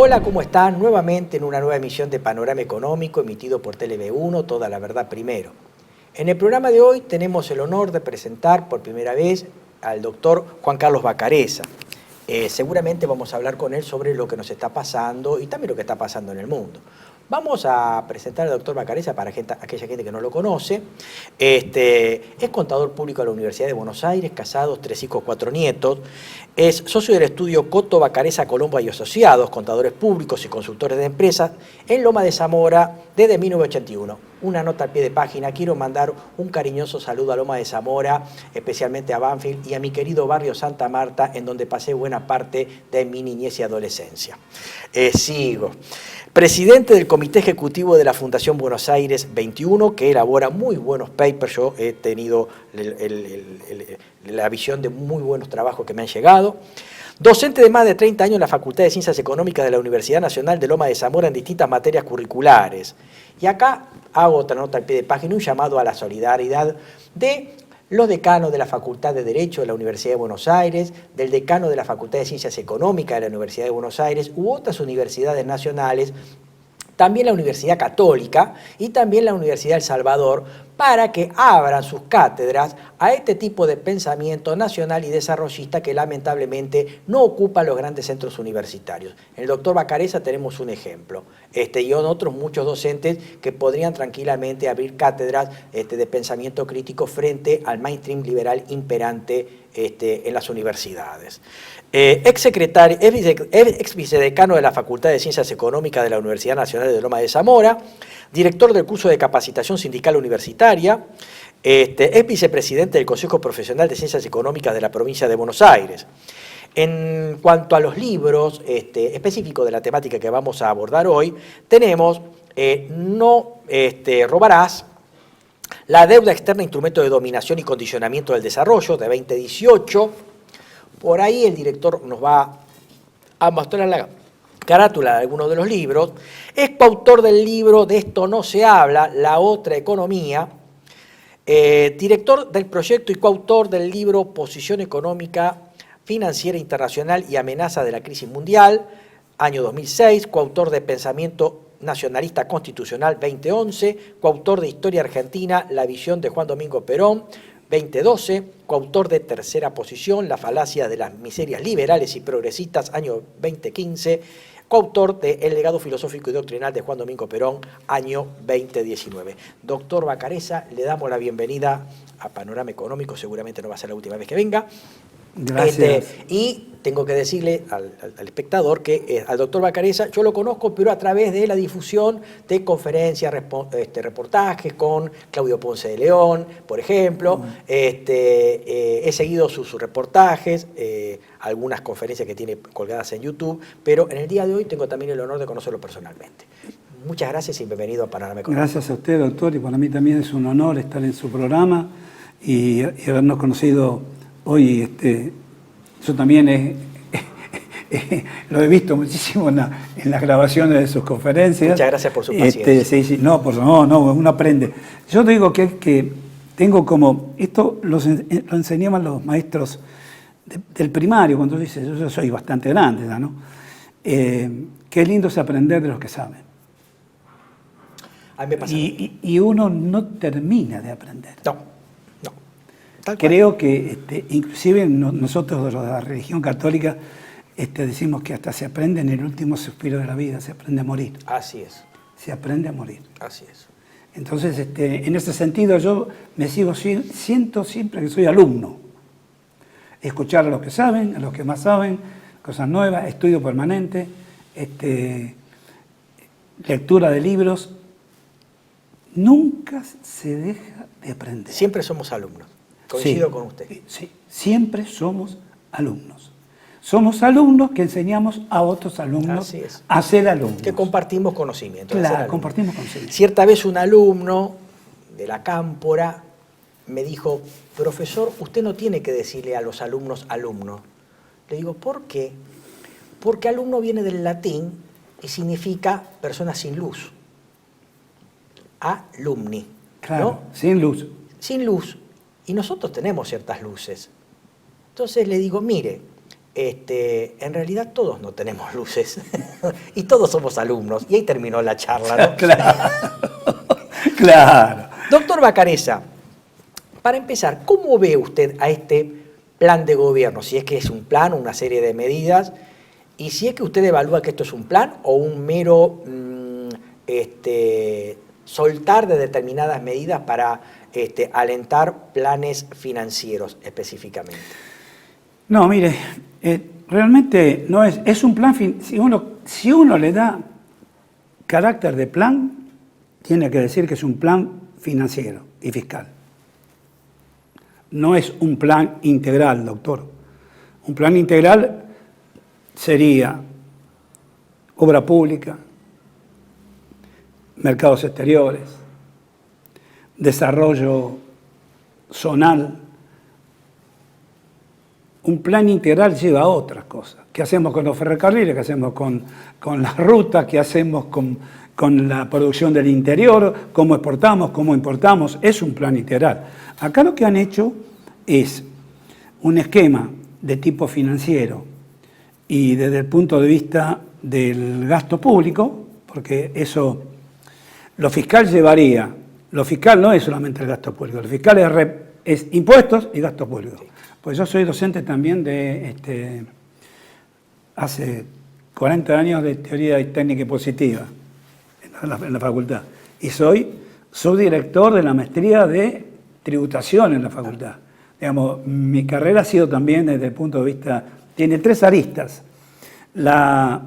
Hola, ¿cómo están? Nuevamente en una nueva emisión de Panorama Económico emitido por TLV1, Toda la Verdad Primero. En el programa de hoy tenemos el honor de presentar por primera vez al doctor Juan Carlos Vacarezza. Seguramente vamos a hablar con él sobre lo que nos está pasando y también lo que está pasando en el mundo. Vamos a presentar al doctor Vacarezza para aquella gente que no lo conoce. Es contador público de la Universidad de Buenos Aires, casado, 3 hijos, 4 nietos. Es socio del estudio Coto, Vacarezza, Colombo y Asociados, contadores públicos y consultores de empresas, en Loma de Zamora desde 1981. Una nota al pie de página. Quiero mandar un cariñoso saludo a Loma de Zamora, especialmente a Banfield y a mi querido barrio Santa Marta, en donde pasé buena parte de mi niñez y adolescencia. Sigo. Presidente del Comité Ejecutivo de la Fundación Buenos Aires 21, que elabora muy buenos papers. Yo he tenido la visión de muy buenos trabajos que me han llegado. Docente de más de 30 años en la Facultad de Ciencias Económicas de la Universidad Nacional de Loma de Zamora en distintas materias curriculares. Y acá hago otra nota al pie de página, un llamado a la solidaridad de los decanos de la Facultad de Derecho de la Universidad de Buenos Aires, del decano de la Facultad de Ciencias Económicas de la Universidad de Buenos Aires u otras universidades nacionales, también la Universidad Católica y también la Universidad del Salvador, para que abran sus cátedras a este tipo de pensamiento nacional y desarrollista que lamentablemente no ocupa los grandes centros universitarios. En el doctor Vacarezza tenemos un ejemplo, y en otros muchos docentes que podrían tranquilamente abrir cátedras de pensamiento crítico frente al mainstream liberal imperante en las universidades. Ex vicedecano de la Facultad de Ciencias Económicas de la Universidad Nacional de Loma de Zamora, director del curso de capacitación sindical universitaria, es vicepresidente del Consejo Profesional de Ciencias Económicas de la provincia de Buenos Aires. En cuanto a los libros específicos de la temática que vamos a abordar hoy, tenemos No robarás, La deuda externa, instrumento de dominación y condicionamiento del desarrollo, de 2018. Por ahí el director nos va a mostrar la carátula de algunos de los libros. Es coautor del libro De esto no se habla, La otra economía. Director del proyecto y coautor del libro Posición económica, financiera internacional y amenaza de la crisis mundial, año 2006. Coautor de Pensamiento Nacionalista Constitucional 2011, coautor de Historia Argentina, La visión de Juan Domingo Perón, 2012, coautor de Tercera Posición, La falacia de las miserias liberales y progresistas, año 2015, coautor de El legado filosófico y doctrinal de Juan Domingo Perón, año 2019. Doctor Vacarezza, le damos la bienvenida a Panorama Económico, seguramente no va a ser la última vez que venga. Gracias. Y tengo que decirle al espectador que al doctor Vacarezza yo lo conozco, pero a través de la difusión de conferencias, reportajes con Claudio Ponce de León, por ejemplo. He seguido sus reportajes, algunas conferencias que tiene colgadas en YouTube, pero en el día de hoy tengo también el honor de conocerlo personalmente. Muchas gracias y bienvenido a Panorama Económico. Gracias a usted, doctor, y para mí también es un honor estar en su programa y habernos conocido hoy. Yo también lo he visto muchísimo en las grabaciones de sus conferencias. Muchas gracias por su paciencia. Sí, no, uno aprende. Yo te digo que tengo como, esto lo enseñaban los maestros del primario, cuando dices, yo soy bastante grande, ¿no? Qué lindo es aprender de los que saben. A mí me pasa. Y uno no termina de aprender. No. Creo que inclusive nosotros de la religión católica decimos que hasta se aprende en el último suspiro de la vida, se aprende a morir. Así es. Se aprende a morir. Así es. Entonces, en ese sentido yo siento siempre que soy alumno. Escuchar a los que saben, a los que más saben, cosas nuevas, estudio permanente, lectura de libros. Nunca se deja de aprender. Siempre somos alumnos. Coincido con usted. Sí, siempre somos alumnos. Somos alumnos que enseñamos a otros alumnos a ser alumnos. Que compartimos conocimiento. Claro, compartimos conocimiento. Cierta vez un alumno de la Cámpora me dijo, profesor, usted no tiene que decirle a los alumnos alumno. Le digo, ¿por qué? Porque alumno viene del latín y significa persona sin luz. Alumni. Claro, ¿no? sin luz. Sin luz. Y nosotros tenemos ciertas luces. Entonces le digo, mire, en realidad todos no tenemos luces y todos somos alumnos. Y ahí terminó la charla, ¿no? Claro, claro. Doctor Vacarezza, para empezar, ¿cómo ve usted a este plan de gobierno? Si es que es un plan, una serie de medidas, y si es que usted evalúa que esto es un plan o un mero soltar de determinadas medidas para alentar planes financieros específicamente. No, mire, realmente no es un plan, si uno le da carácter de plan, tiene que decir que es un plan financiero y fiscal. No es un plan integral, doctor. Un plan integral sería obra pública, mercados exteriores, desarrollo zonal. Un plan integral lleva a otras cosas. ¿Qué hacemos con los ferrocarriles? ¿Qué hacemos con las rutas? ¿Qué hacemos con la producción del interior? ¿Cómo exportamos? ¿Cómo importamos? Es un plan integral. Acá lo que han hecho es un esquema de tipo financiero y desde el punto de vista del gasto público, porque eso, lo fiscal llevaría, lo fiscal no es solamente el gasto público, lo fiscal es impuestos y gasto público. Pues yo soy docente también de hace 40 años de teoría técnica y positiva en la facultad. Y soy subdirector de la maestría de tributación en la facultad. Digamos, mi carrera ha sido también desde el punto de vista, tiene tres aristas. La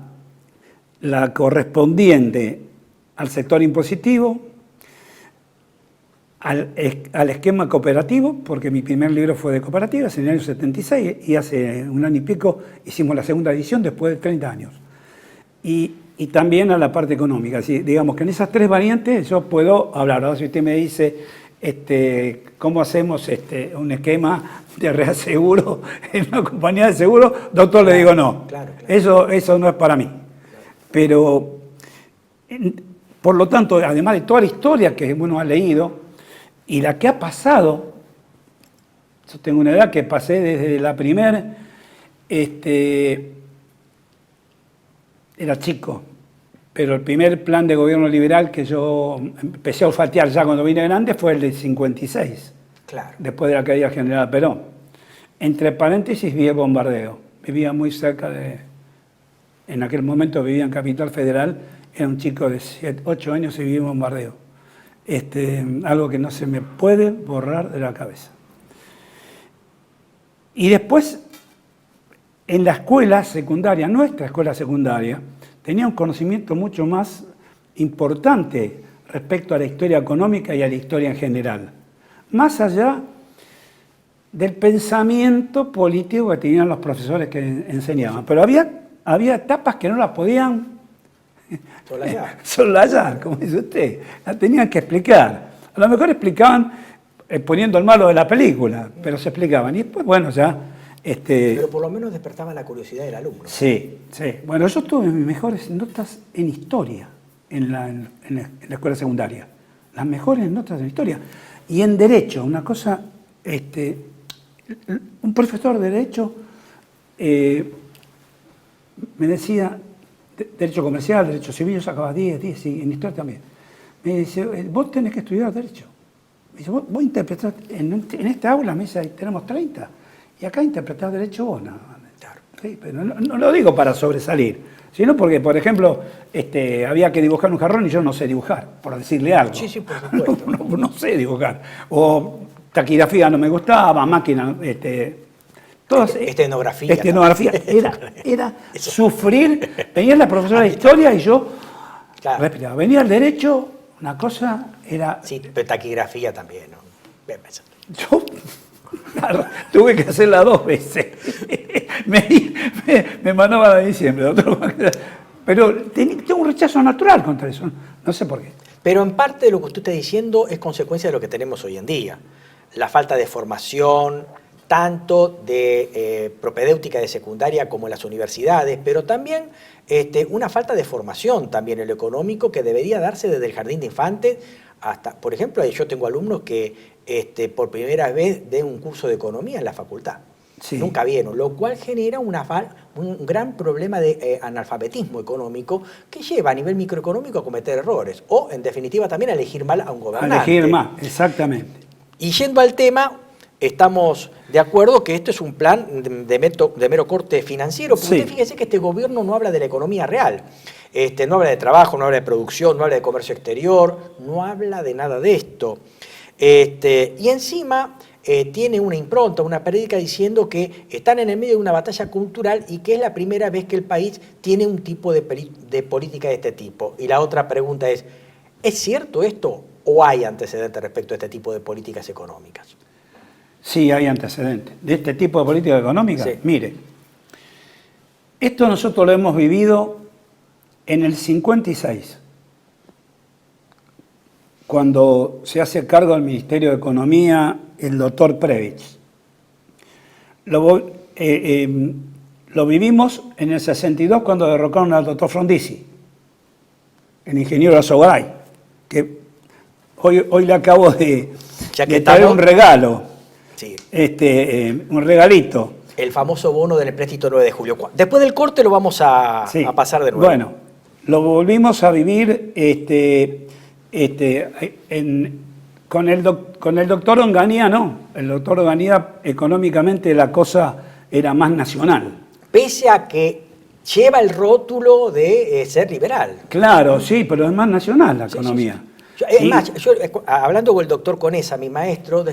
correspondiente al sector impositivo, al esquema cooperativo, porque mi primer libro fue de cooperativas en el año 76 y hace un año y pico hicimos la segunda edición después de 30 años. Y también a la parte económica. Así, digamos que en esas tres variantes yo puedo hablar. Ahora, si usted me dice cómo hacemos un esquema de reaseguro en una compañía de seguro, doctor, le digo no. Claro. Eso no es para mí. Pero, por lo tanto, además de toda la historia que uno ha leído, y la que ha pasado, yo tengo una edad que pasé desde la primer, era chico, pero el primer plan de gobierno liberal que yo empecé a olfatear ya cuando vine grande fue el de 56, claro. Después de la caída del general Perón. Entre paréntesis vi el bombardeo, vivía muy cerca en aquel momento vivía en Capital Federal, era un chico de 8 años y vivía en bombardeo. Algo que no se me puede borrar de la cabeza. Y después, en la escuela secundaria, nuestra escuela secundaria, tenía un conocimiento mucho más importante respecto a la historia económica y a la historia en general, más allá del pensamiento político que tenían los profesores que enseñaban. Pero había etapas que no las podían solayar, como dice usted. La tenían que explicar. A lo mejor explicaban poniendo el malo de la película, pero se explicaban. Y después, bueno, ya... Pero por lo menos despertaba la curiosidad del alumno. Sí, sí. Bueno, yo tuve mis mejores notas en historia en la escuela secundaria. Las mejores notas en historia. Y en derecho, una cosa... un profesor de derecho me decía... Derecho comercial, derecho civil, yo sacaba 10, y en historia también. Me dice, vos tenés que estudiar derecho. Me dice, vos interpretás, en esta aula mesa tenemos 30, y acá interpretás derecho vos, no. Claro. Sí, pero no lo digo para sobresalir, sino porque, por ejemplo, había que dibujar un jarrón y yo no sé dibujar, por decirle algo. Sí, por supuesto. No sé dibujar. O taquigrafía no me gustaba, máquina... Estenografía. Era sufrir. Venía la profesora de historia y yo respiraba. Venía el derecho, una cosa era... Sí, pero taquigrafía también, ¿no? Yo tuve que hacerla 2 veces. me mandaban a diciembre, doctor. Pero tengo un rechazo natural contra eso. No sé por qué. Pero en parte de lo que usted está diciendo es consecuencia de lo que tenemos hoy en día. La falta de formación, tanto de propedéutica de secundaria como en las universidades, pero también una falta de formación también en lo económico que debería darse desde el jardín de infantes hasta, por ejemplo, yo tengo alumnos que por primera vez den un curso de economía en la facultad. Sí. Nunca vieron, lo cual genera un gran problema de analfabetismo económico que lleva a nivel microeconómico a cometer errores o, en definitiva, también a elegir mal a un gobernante. A elegir mal, exactamente. Y yendo al tema, estamos de acuerdo que esto es un plan de mero corte financiero, porque Sí. usted fíjese que este gobierno no habla de la economía real, no habla de trabajo, no habla de producción, no habla de comercio exterior, no habla de nada de esto. Y encima tiene una impronta, una prédica diciendo que están en el medio de una batalla cultural y que es la primera vez que el país tiene un tipo de política de este tipo. Y la otra pregunta ¿es cierto esto o hay antecedentes respecto a este tipo de políticas económicas? Sí, hay antecedentes. De este tipo de política económica, Sí. mire, esto nosotros lo hemos vivido en el 56, cuando se hace cargo del Ministerio de Economía el doctor Previch. Lo vivimos en el 62 cuando derrocaron al doctor Frondizi, el ingeniero Azogaray, que hoy le acabo de traer un regalo, sí. Un regalito. El famoso bono del empréstito 9 de julio. Después del corte lo vamos a pasar de nuevo. Bueno, lo volvimos a vivir con el doctor Onganía, no. El doctor Onganía, económicamente la cosa era más nacional. Pese a que lleva el rótulo de ser liberal. Claro, sí, pero es más nacional la economía. Sí. Es más, yo, hablando con el doctor Conesa, mi maestro,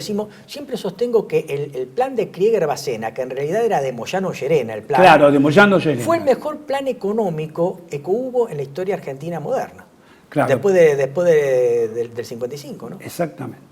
siempre sostengo que el plan de Krieger-Bacena, que en realidad era de Moyano Llerena, el plan. Claro, de Moyano Llerena. Fue el mejor plan económico que hubo en la historia argentina moderna. Claro. Después del 55, ¿no? Exactamente.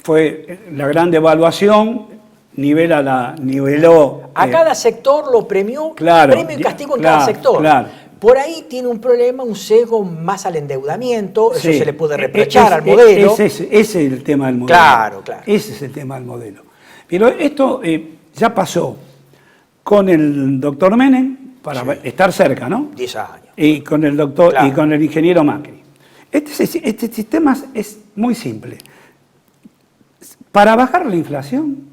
Fue la gran devaluación, niveló. A cada sector lo premió, claro, premio y castigo en cada sector. Claro. Por ahí tiene un problema, un sesgo más al endeudamiento, eso sí. se le puede reprochar al modelo. Ese es el tema del modelo. Claro, claro. Ese es el tema del modelo. Pero esto ya pasó con el doctor Menem, para estar cerca, ¿no? 10 años. Y con el doctor Claro. y con el ingeniero Macri. Este sistema es muy simple. Para bajar la inflación,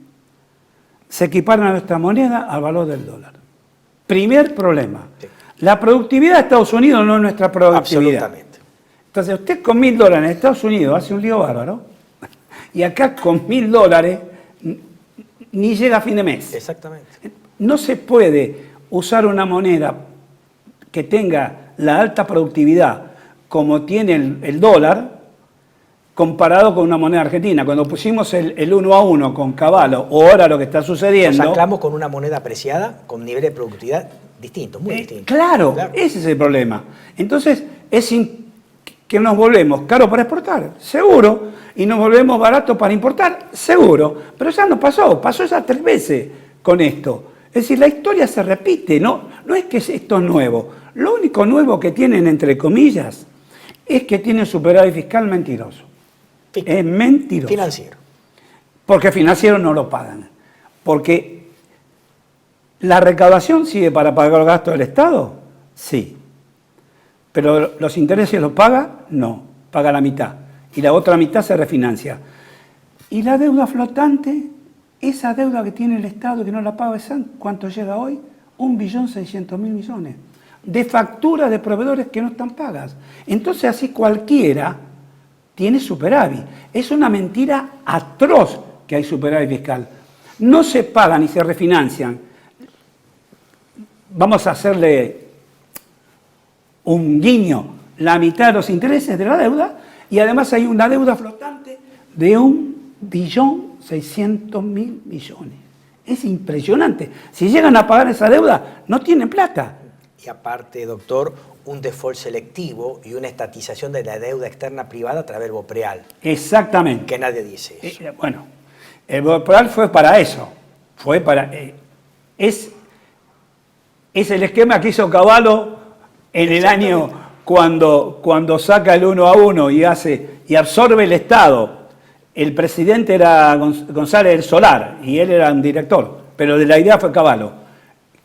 se equipara nuestra moneda al valor del dólar. Primer problema. Sí. La productividad de Estados Unidos no es nuestra productividad. Absolutamente. Entonces, usted con $1.000 en Estados Unidos hace un lío bárbaro, y acá con $1.000 ni llega a fin de mes. Exactamente. No se puede usar una moneda que tenga la alta productividad como tiene el dólar, comparado con una moneda argentina. Cuando pusimos el 1 a 1 con Cavallo, o ahora lo que está sucediendo... Nos anclamos con una moneda apreciada, con niveles de productividad distintos, muy distintos. Claro, ese es el problema. Entonces, que nos volvemos caros para exportar, seguro, y nos volvemos baratos para importar, seguro. Pero ya no pasó ya 3 veces con esto. Es decir, la historia se repite, no es que esto es nuevo. Lo único nuevo que tienen, entre comillas, es que tienen superávit fiscal mentiroso. Es mentiroso. Financiero. Porque financiero no lo pagan. Porque la recaudación sigue para pagar los gastos del Estado, sí. Pero los intereses los paga, no. Paga la mitad. Y la otra mitad se refinancia. Y la deuda flotante, esa deuda que tiene el Estado que no la paga, ¿cuánto llega hoy? 1.600.000 millones. De facturas de proveedores que no están pagas. Entonces así cualquiera tiene superávit. Es una mentira atroz que hay superávit fiscal. No se pagan ni se refinancian. Vamos a hacerle un guiño, la mitad de los intereses de la deuda, y además hay una deuda flotante de 1.600.000 millones. Es impresionante. Si llegan a pagar esa deuda, no tienen plata. Y aparte, doctor, un default selectivo y una estatización de la deuda externa privada a través del BOPREAL. Exactamente. Que nadie dice eso. Bueno, el BOPREAL fue para eso. Es el esquema que hizo Cavallo en el año cuando saca el 1 a 1 y absorbe el Estado. El presidente era González del Solar y él era un director, pero de la idea fue Cavallo,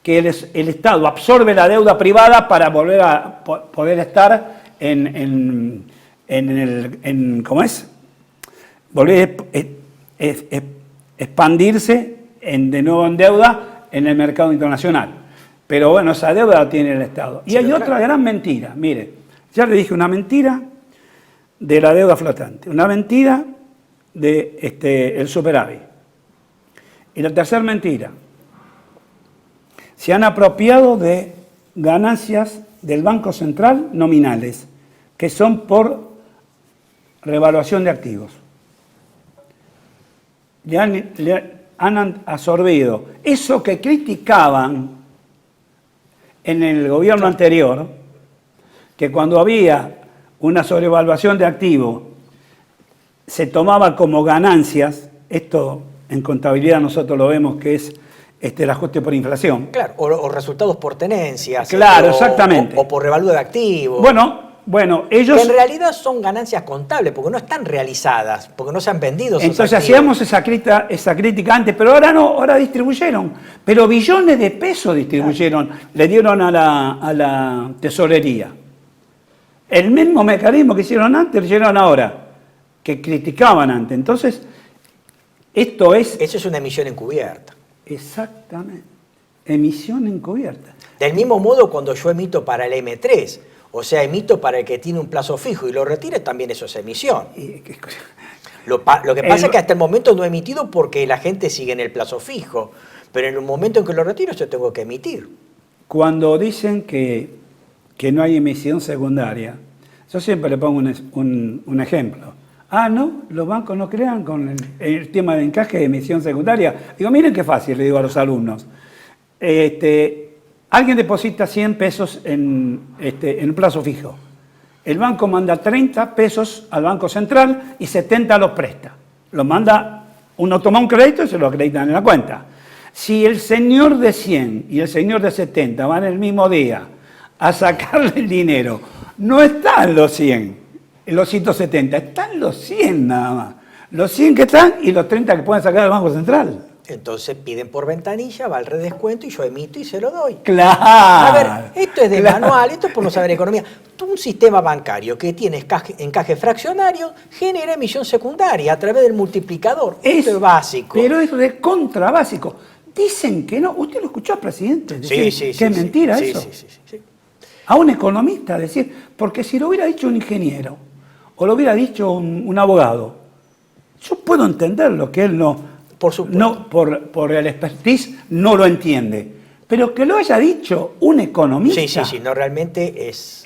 que el Estado absorbe la deuda privada para volver a poder estar ¿cómo es? Volver a expandirse de nuevo en deuda en el mercado internacional. Pero bueno, esa deuda la tiene el Estado. Y Sí, hay claro. otra gran mentira. Mire, ya le dije una mentira de la deuda flotante, una mentira de el superávit. Y la tercera mentira, se han apropiado de ganancias del Banco Central nominales, que son por revaluación de activos. Le han absorbido eso que criticaban en el gobierno anterior, que cuando había una sobrevaluación de activos se tomaba como ganancias. Esto en contabilidad nosotros lo vemos que es el ajuste por inflación. Claro, o resultados por tenencias. Claro, exactamente. O por revalúo de activos. Bueno, ellos... Que en realidad son ganancias contables, porque no están realizadas, porque no se han vendido esos Entonces activos. hacíamos esa crítica antes, pero ahora no, ahora distribuyeron. Pero billones de pesos distribuyeron, le dieron a la tesorería. El mismo mecanismo que hicieron antes, lo hicieron ahora, que criticaban antes. Entonces, esto es... Eso es una emisión encubierta. Exactamente, emisión encubierta. Del mismo modo, cuando yo emito para el M3, o sea, emito para el que tiene un plazo fijo y lo retire, también eso es emisión. Lo que pasa es que hasta el momento no he emitido porque la gente sigue en el plazo fijo, pero en el momento en que lo retiro yo tengo que emitir. Cuando dicen que no hay emisión secundaria, yo siempre le pongo un ejemplo. No, los bancos no crean con el tema de encaje de emisión secundaria. Digo, miren qué fácil, le digo a los alumnos. Alguien deposita 100 pesos en un plazo fijo. El banco manda 30 pesos al Banco Central y 70 los presta. Los manda, uno toma un crédito y se lo acreditan en la cuenta. Si el señor de 100 y el señor de 70 van el mismo día a sacarle el dinero, no están los 100, los 170, están los 100 nada más. Los 100 que están y los 30 que pueden sacar del Banco Central. Entonces piden por ventanilla, va el redescuento y yo emito y se lo doy. ¡Claro! A ver, esto es de manual, esto es por no saber economía. Un sistema bancario que tiene encaje fraccionario genera emisión secundaria a través del multiplicador. Esto es básico. Pero es recontra básico. Dicen que no. ¿Usted lo escuchó al presidente decir que es mentira eso? Sí. A un economista decir, porque si lo hubiera dicho un ingeniero o lo hubiera dicho un abogado, yo puedo entender lo que él no... Por supuesto. No, por el expertise no lo entiende. Pero que lo haya dicho un economista... Sí, no, realmente es...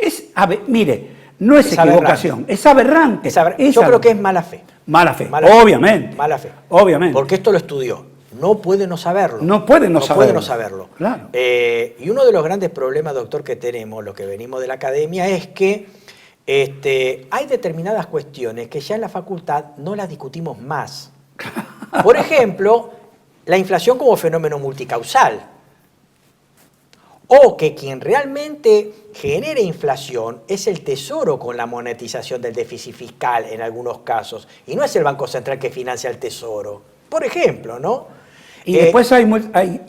Mire, no es equivocación, es aberrante. Yo creo que es mala fe. Mala fe, obviamente. Mala fe. Obviamente. Porque esto lo estudió. No puede no saberlo. No puede no saberlo. Claro. Y uno de los grandes problemas, doctor, que tenemos, los que venimos de la academia, es que hay determinadas cuestiones que ya en la facultad no las discutimos más. Por ejemplo, la inflación como fenómeno multicausal. O que quien realmente genera inflación es el Tesoro con la monetización del déficit fiscal en algunos casos. Y no es el Banco Central que financia el Tesoro. Por ejemplo, ¿no? Y después hay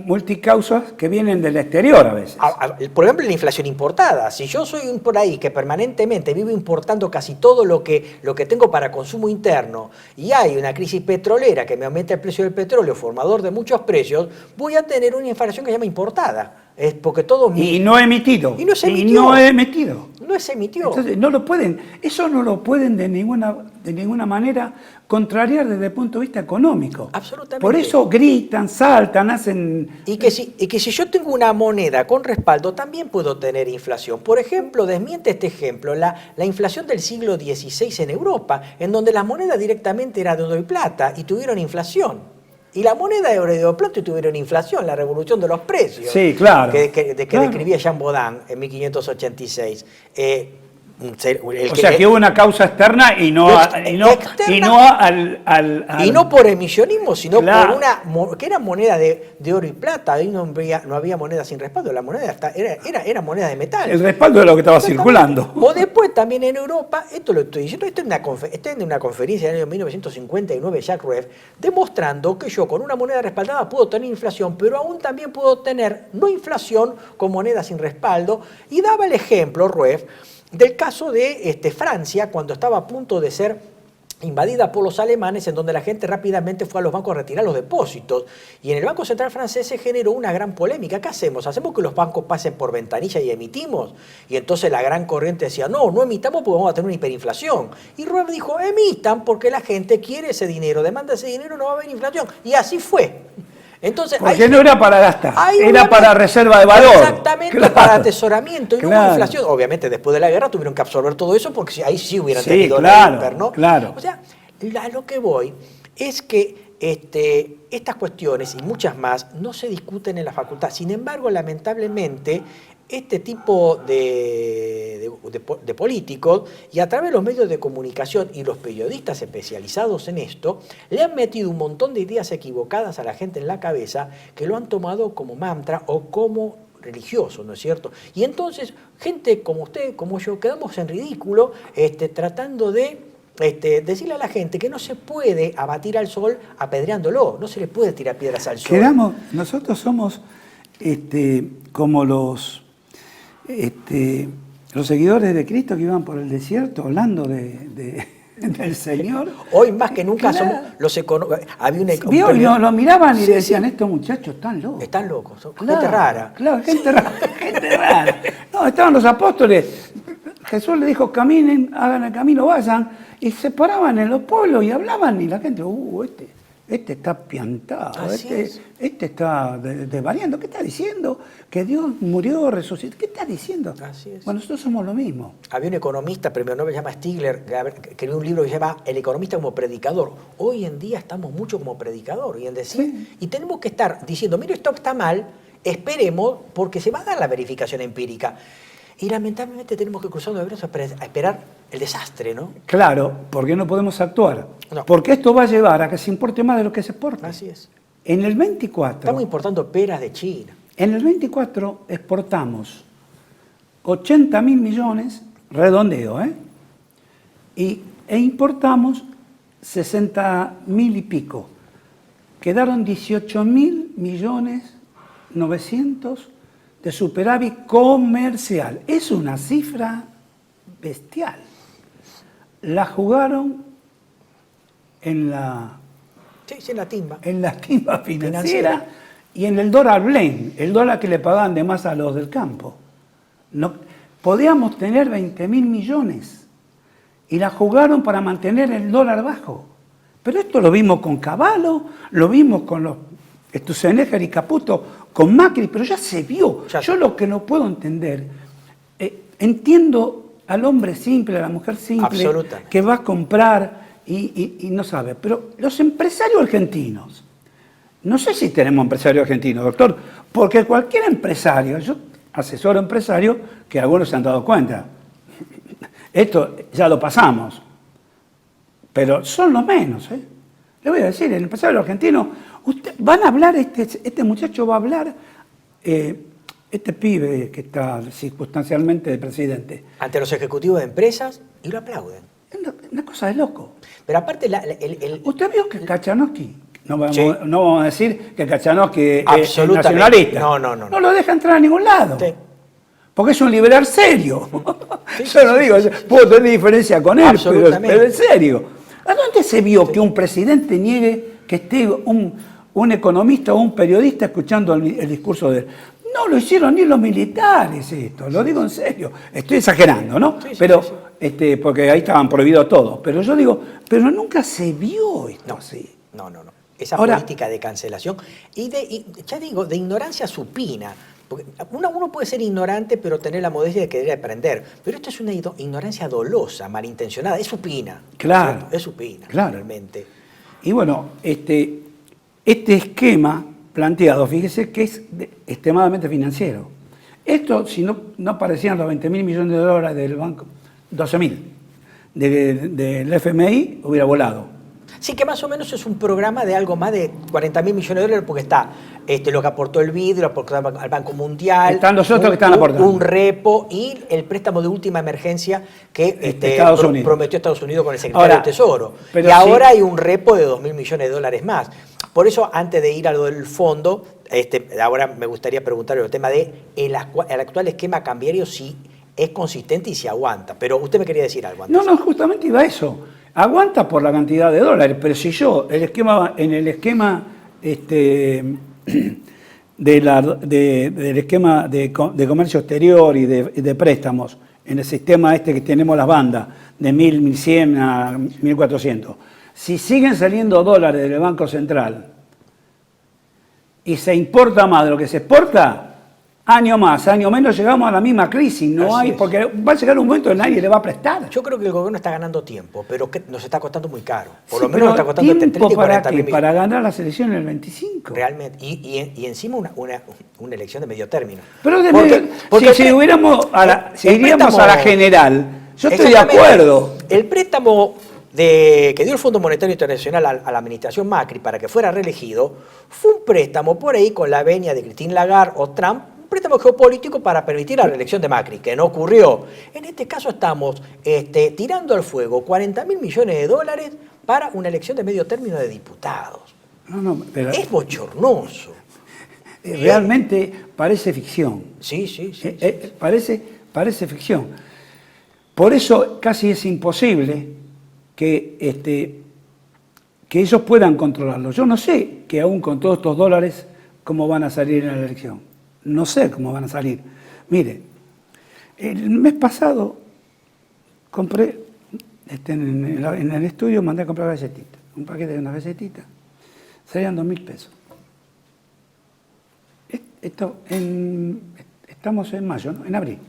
multicausas que vienen del exterior a veces. Por ejemplo, la inflación importada. Si yo soy un por ahí que permanentemente vivo importando casi todo lo que tengo para consumo interno y hay una crisis petrolera que me aumenta el precio del petróleo, formador de muchos precios, voy a tener una inflación que se llama importada. Es porque todo y no emitido. Y no se emitió. Y no emitido. No se emitió. Entonces, eso no lo pueden de ninguna manera contrariar desde el punto de vista económico. Absolutamente. Por eso gritan, saltan, hacen... Y que si yo tengo una moneda con respaldo, también puedo tener inflación. Por ejemplo, desmiente este ejemplo, la inflación del siglo XVI en Europa, en donde las monedas directamente eran de oro y plata y tuvieron inflación. Y la moneda de oro y de plata tuvieron inflación, la revolución de los precios. Sí, claro. Que describía Jean Baudin en 1586. O sea, que hubo una causa externa y no por emisionismo, sino claro. por que era moneda de oro y plata. Ahí no había moneda sin respaldo, la moneda era moneda de metal. El respaldo de lo que estaba circulando. O después también en Europa, esto lo estoy diciendo, esto es en una conferencia del año 1959 Jacques Rueff, demostrando que yo con una moneda respaldada puedo tener inflación, pero aún también puedo tener no inflación con moneda sin respaldo. Y daba el ejemplo, Rueff, del caso de Francia, cuando estaba a punto de ser invadida por los alemanes, en donde la gente rápidamente fue a los bancos a retirar los depósitos. Y en el Banco Central francés se generó una gran polémica. ¿Qué hacemos? ¿Hacemos que los bancos pasen por ventanilla y emitimos? Y entonces la gran corriente decía, no emitamos porque vamos a tener una hiperinflación. Y Robert dijo, emitan porque la gente quiere ese dinero, demanda ese dinero, no va a haber inflación. Y así fue. Entonces, porque no era para gastar, era para reserva de valor. Exactamente, claro, para atesoramiento. Y no hubo inflación. Obviamente, después de la guerra tuvieron que absorber todo eso porque ahí sí hubieran tenido la hiper, ¿no? Claro. O sea, a lo que voy es que estas cuestiones y muchas más no se discuten en la facultad. Sin embargo, lamentablemente, este tipo de políticos, y a través de los medios de comunicación y los periodistas especializados en esto, le han metido un montón de ideas equivocadas a la gente en la cabeza que lo han tomado como mantra o como religioso, ¿no es cierto? Y entonces, gente como usted, como yo, quedamos en ridículo tratando de decirle a la gente que no se puede abatir al sol apedreándolo, no se le puede tirar piedras al sol. Nosotros somos como los seguidores de Cristo que iban por el desierto hablando del Señor. Hoy más que nunca somos los económicos. Lo miraban y decían, estos muchachos están locos. Están locos, son gente rara. Claro, gente rara, gente rara. No, estaban los apóstoles. Jesús le dijo, caminen, hagan el camino, vayan. Y se paraban en los pueblos y hablaban y la gente, este está piantado, este está desvariando. ¿Qué está diciendo? Que Dios murió, resucitó. ¿Qué está diciendo? Así es. Bueno, nosotros somos lo mismo. Había un economista, premio Nobel, se llama Stigler, que escribió un libro que se llama El economista como predicador. Hoy en día estamos mucho como predicador y en decir, y tenemos que estar diciendo, mire, esto está mal, esperemos, porque se va a dar la verificación empírica. Y lamentablemente tenemos que cruzar los brazos a esperar el desastre, ¿no? Claro, porque no podemos actuar. No. Porque esto va a llevar a que se importe más de lo que se exporta. Así es. En el 24... Estamos importando peras de China. En el 24 exportamos 80.000 millones, redondeo, e importamos 60.000 y pico. Quedaron 18.000 millones 900 de superávit comercial. Es una cifra bestial. La jugaron en la... Sí, en la timba. En la timba financiera y en el dólar blend, el dólar que le pagaban de más a los del campo. No, podíamos tener 20.000 millones y la jugaron para mantener el dólar bajo. Pero esto lo vimos con Cavallo, lo vimos con los Sturzenegger y Caputo, con Macri, pero ya se vio. Yo lo que no puedo entender, entiendo al hombre simple, a la mujer simple, que va a comprar y no sabe, pero los empresarios argentinos, no sé si tenemos empresarios argentinos, doctor, porque cualquier empresario, yo asesoro empresarios que algunos se han dado cuenta, esto ya lo pasamos, pero son los menos, Le voy a decir, el empresario argentino, van a hablar, este muchacho va a hablar, este pibe que está circunstancialmente de presidente. Ante los ejecutivos de empresas y lo aplauden. Es una cosa de loco. Pero aparte, ¿Usted vio que Kachanowski, no vamos a decir que Kachanowski es nacionalista? No. No lo deja entrar a ningún lado. Sí. Porque es un liberal serio. Sí, yo no digo, puedo tener diferencia con él, pero es serio. ¿A dónde se vio que un presidente niegue que esté un economista o un periodista escuchando el discurso de él? No lo hicieron ni los militares esto, lo digo en serio. Estoy exagerando, ¿no? Sí, pero porque ahí estaban prohibidos todos. Pero yo digo, pero nunca se vio esto así. No. Esa política de cancelación y ya digo, de ignorancia supina. Porque uno puede ser ignorante, pero tener la modestia de querer aprender. Pero esto es una ignorancia dolosa, malintencionada, es supina. Claro. ¿Cierto? Es supina, realmente. Y bueno, este esquema planteado, fíjese que es extremadamente financiero. Esto, si no aparecían los 20.000 millones de dólares del banco, 12.000 del FMI, hubiera volado. Sí, que más o menos es un programa de algo más de 40.000 millones de dólares, porque está lo que aportó el BID, lo aportó al Banco Mundial. Están los otros que están aportando. Un repo y el préstamo de última emergencia que prometió Estados Unidos con el secretario del Tesoro. Y ahora hay un repo de 2.000 millones de dólares más. Por eso, antes de ir a lo del fondo, ahora me gustaría preguntarle el tema de el actual esquema cambiario, si es consistente y si aguanta. Pero usted me quería decir algo antes. No, justamente iba a eso. aguanta por la cantidad de dólares, pero si yo en el esquema del esquema de comercio exterior y de préstamos, en el sistema que tenemos las bandas, de 1.000, 1.100 a 1.400, si siguen saliendo dólares del Banco Central y se importa más de lo que se exporta, año más, año menos, llegamos a la misma crisis. Porque va a llegar un momento que nadie le va a prestar. Yo creo que el gobierno está ganando tiempo, pero que nos está costando muy caro. Por lo menos nos está costando entre 30 y 40 mil. Para ganar las elecciones del 25. Realmente. Y encima una elección de medio término. Pero porque si iríamos a la general, yo estoy de acuerdo. El préstamo que dio el Fondo Monetario Internacional a la administración Macri para que fuera reelegido fue un préstamo por ahí con la venia de Christine Lagarde o Trump, un préstamo geopolítico para permitir la reelección de Macri, que no ocurrió. En este caso estamos tirando al fuego 40.000 millones de dólares para una elección de medio término de diputados. Pero es bochornoso. Realmente parece ficción. Sí. Parece ficción. Por eso casi es imposible que ellos puedan controlarlo. Yo no sé que aún con todos estos dólares cómo van a salir en la elección. No sé cómo van a salir. Mire, el mes pasado compré, en el estudio mandé a comprar galletitas, un paquete de unas galletitas, salían 2.000 pesos. Estamos en mayo, ¿no? En abril.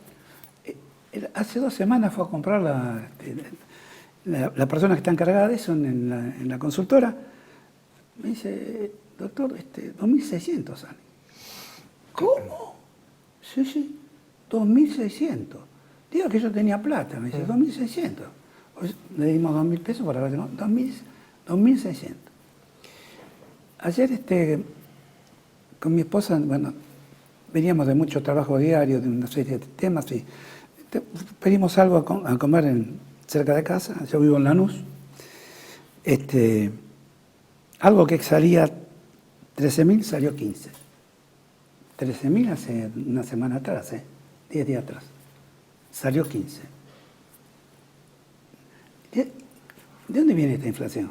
Hace 2 semanas fue a comprar la persona que está encargada de eso en la consultora. Me dice, doctor, 2.600 sale. ¿Cómo? Sí, 2.600. Digo que yo tenía plata, me dice, 2.600. Pues le dimos 2.000 pesos para ver, 2.600. Ayer con mi esposa, veníamos de mucho trabajo diario, de una serie de temas, y pedimos algo a comer cerca de casa, yo vivo en Lanús, algo que salía 13.000 salió 15. 13.000 hace una semana atrás, 10 días atrás. Salió 15. ¿De dónde viene esta inflación?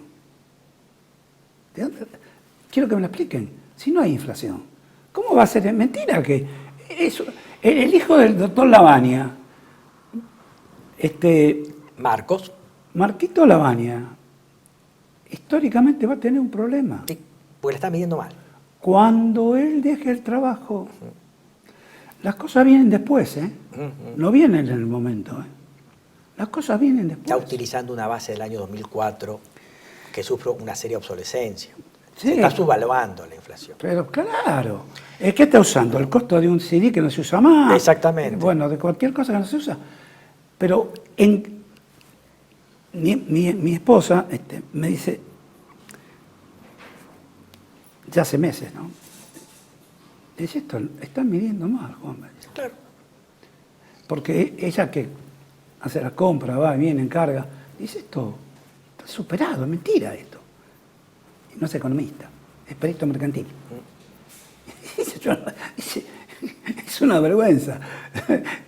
Quiero que me lo expliquen. Si no hay inflación, ¿cómo va a ser? Es mentira que eso. El hijo del doctor Lavagna, Marquito Lavagna, históricamente va a tener un problema. Sí, porque le está midiendo mal. Cuando él deje el trabajo, las cosas vienen después, no vienen en el momento. Las cosas vienen después. Está utilizando una base del año 2004 que sufre una seria obsolescencia. Sí. Se está subvaluando la inflación. Pero claro, es que está usando el costo de un CD que no se usa más. Exactamente. Bueno, de cualquier cosa que no se usa. Pero mi esposa me dice, ya hace meses, ¿no? Dice, esto están midiendo mal, Juan. Claro. Porque ella que hace la compra, va y viene, encarga, dice, esto está superado, es mentira esto. Y no es economista, es perito mercantil. Dice, es una vergüenza.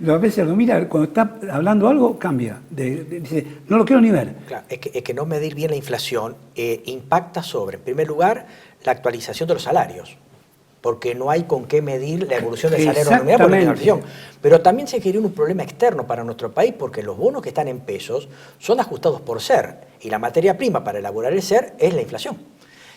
A veces lo mira, cuando está hablando algo, cambia. Dice, no lo quiero ni ver. Claro, es que no medir bien la inflación impacta sobre, en primer lugar, la actualización de los salarios, porque no hay con qué medir la evolución del salario nominal por la inflación. Pero también se genera un problema externo para nuestro país, porque los bonos que están en pesos son ajustados por SER, y la materia prima para elaborar el SER es la inflación.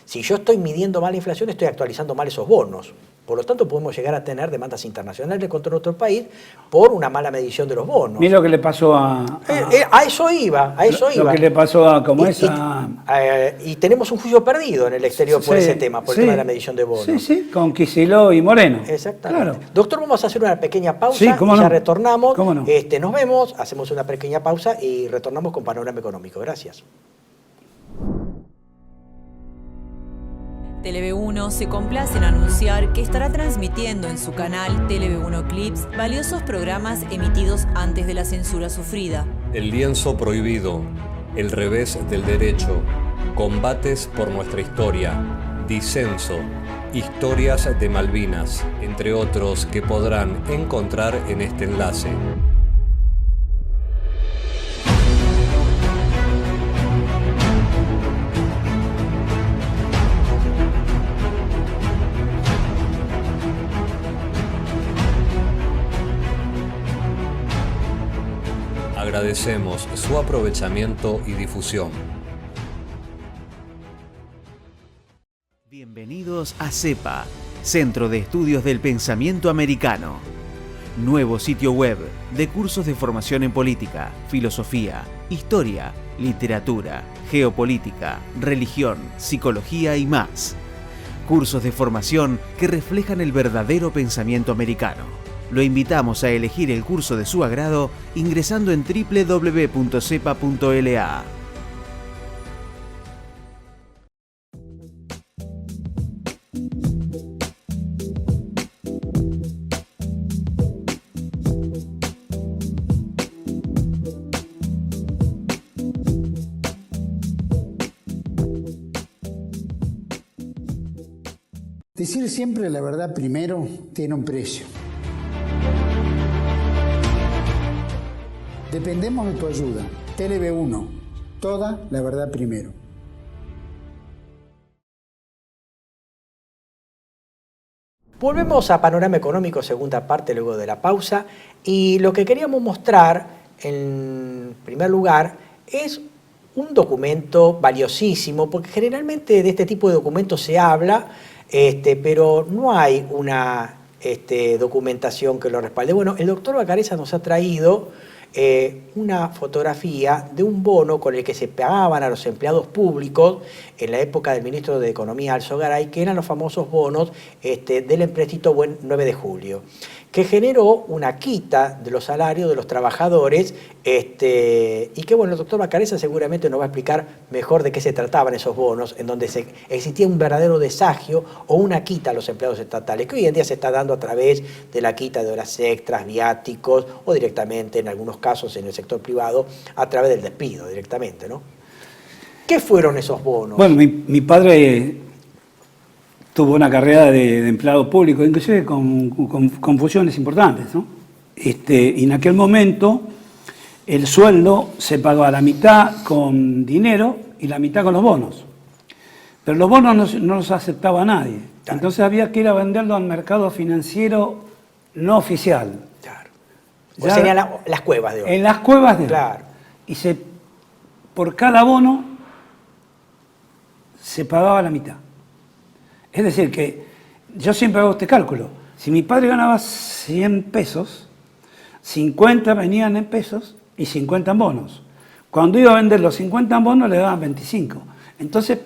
Si yo estoy midiendo mal la inflación, estoy actualizando mal esos bonos. Por lo tanto, podemos llegar a tener demandas internacionales contra nuestro país por una mala medición de los bonos. Mira lo que le pasó a eso iba, Lo que le pasó a y tenemos un juicio perdido en el exterior por ese tema, por el tema de la medición de bonos. Sí, con Kicillof y Moreno. Exactamente. Claro. Doctor, vamos a hacer una pequeña pausa Sí, ¿cómo y ya no? retornamos. ¿Cómo no? Nos vemos, hacemos una pequeña pausa y retornamos con Panorama Económico. Gracias. TLV1 se complace en anunciar que estará transmitiendo en su canal TLV1 Clips valiosos programas emitidos antes de la censura sufrida. El lienzo prohibido, el revés del derecho, combates por nuestra historia, disenso, historias de Malvinas, entre otros que podrán encontrar en este enlace. agradecemos su aprovechamiento y difusión. Bienvenidos a CEPA, Centro de Estudios del Pensamiento Americano. Nuevo sitio web de cursos de formación en política, filosofía, historia, literatura, geopolítica, religión, psicología y más. Cursos de formación que reflejan el verdadero pensamiento americano. Lo invitamos a elegir el curso de su agrado ingresando en www.cepa.la. Decir siempre la verdad primero tiene un precio. Dependemos de tu ayuda. TLV1, toda la verdad primero. Volvemos a Panorama Económico, segunda parte, luego de la pausa. Y lo que queríamos mostrar, en primer lugar, es un documento valiosísimo, porque generalmente de este tipo de documentos se habla, pero no hay una documentación que lo respalde. Bueno, el doctor Vacarezza nos ha traído una fotografía de un bono con el que se pagaban a los empleados públicos en la época del ministro de Economía, Alzo Garay, que eran los famosos bonos del empréstito Buen 9 de julio, que generó una quita de los salarios de los trabajadores y que, bueno, el doctor Vacarezza seguramente nos va a explicar mejor de qué se trataban esos bonos, en donde existía un verdadero desagio o una quita a los empleados estatales, que hoy en día se está dando a través de la quita de horas extras, viáticos o directamente, en algunos casos en el sector privado, a través del despido directamente, ¿no? ¿Qué fueron esos bonos? Bueno, mi padre tuvo una carrera de empleado público, inclusive con funciones importantes, ¿no? Y en aquel momento el sueldo se pagaba la mitad con dinero y la mitad con los bonos. Pero los bonos no los aceptaba nadie. Claro. Entonces había que ir a venderlo al mercado financiero no oficial. Claro. O serían las cuevas de oro. En las cuevas de oro. Claro. Y por cada bono se pagaba la mitad. Es decir, que yo siempre hago este cálculo. Si mi padre ganaba 100 pesos, 50 venían en pesos y 50 en bonos. Cuando iba a vender los 50 en bonos, le daban 25. Entonces,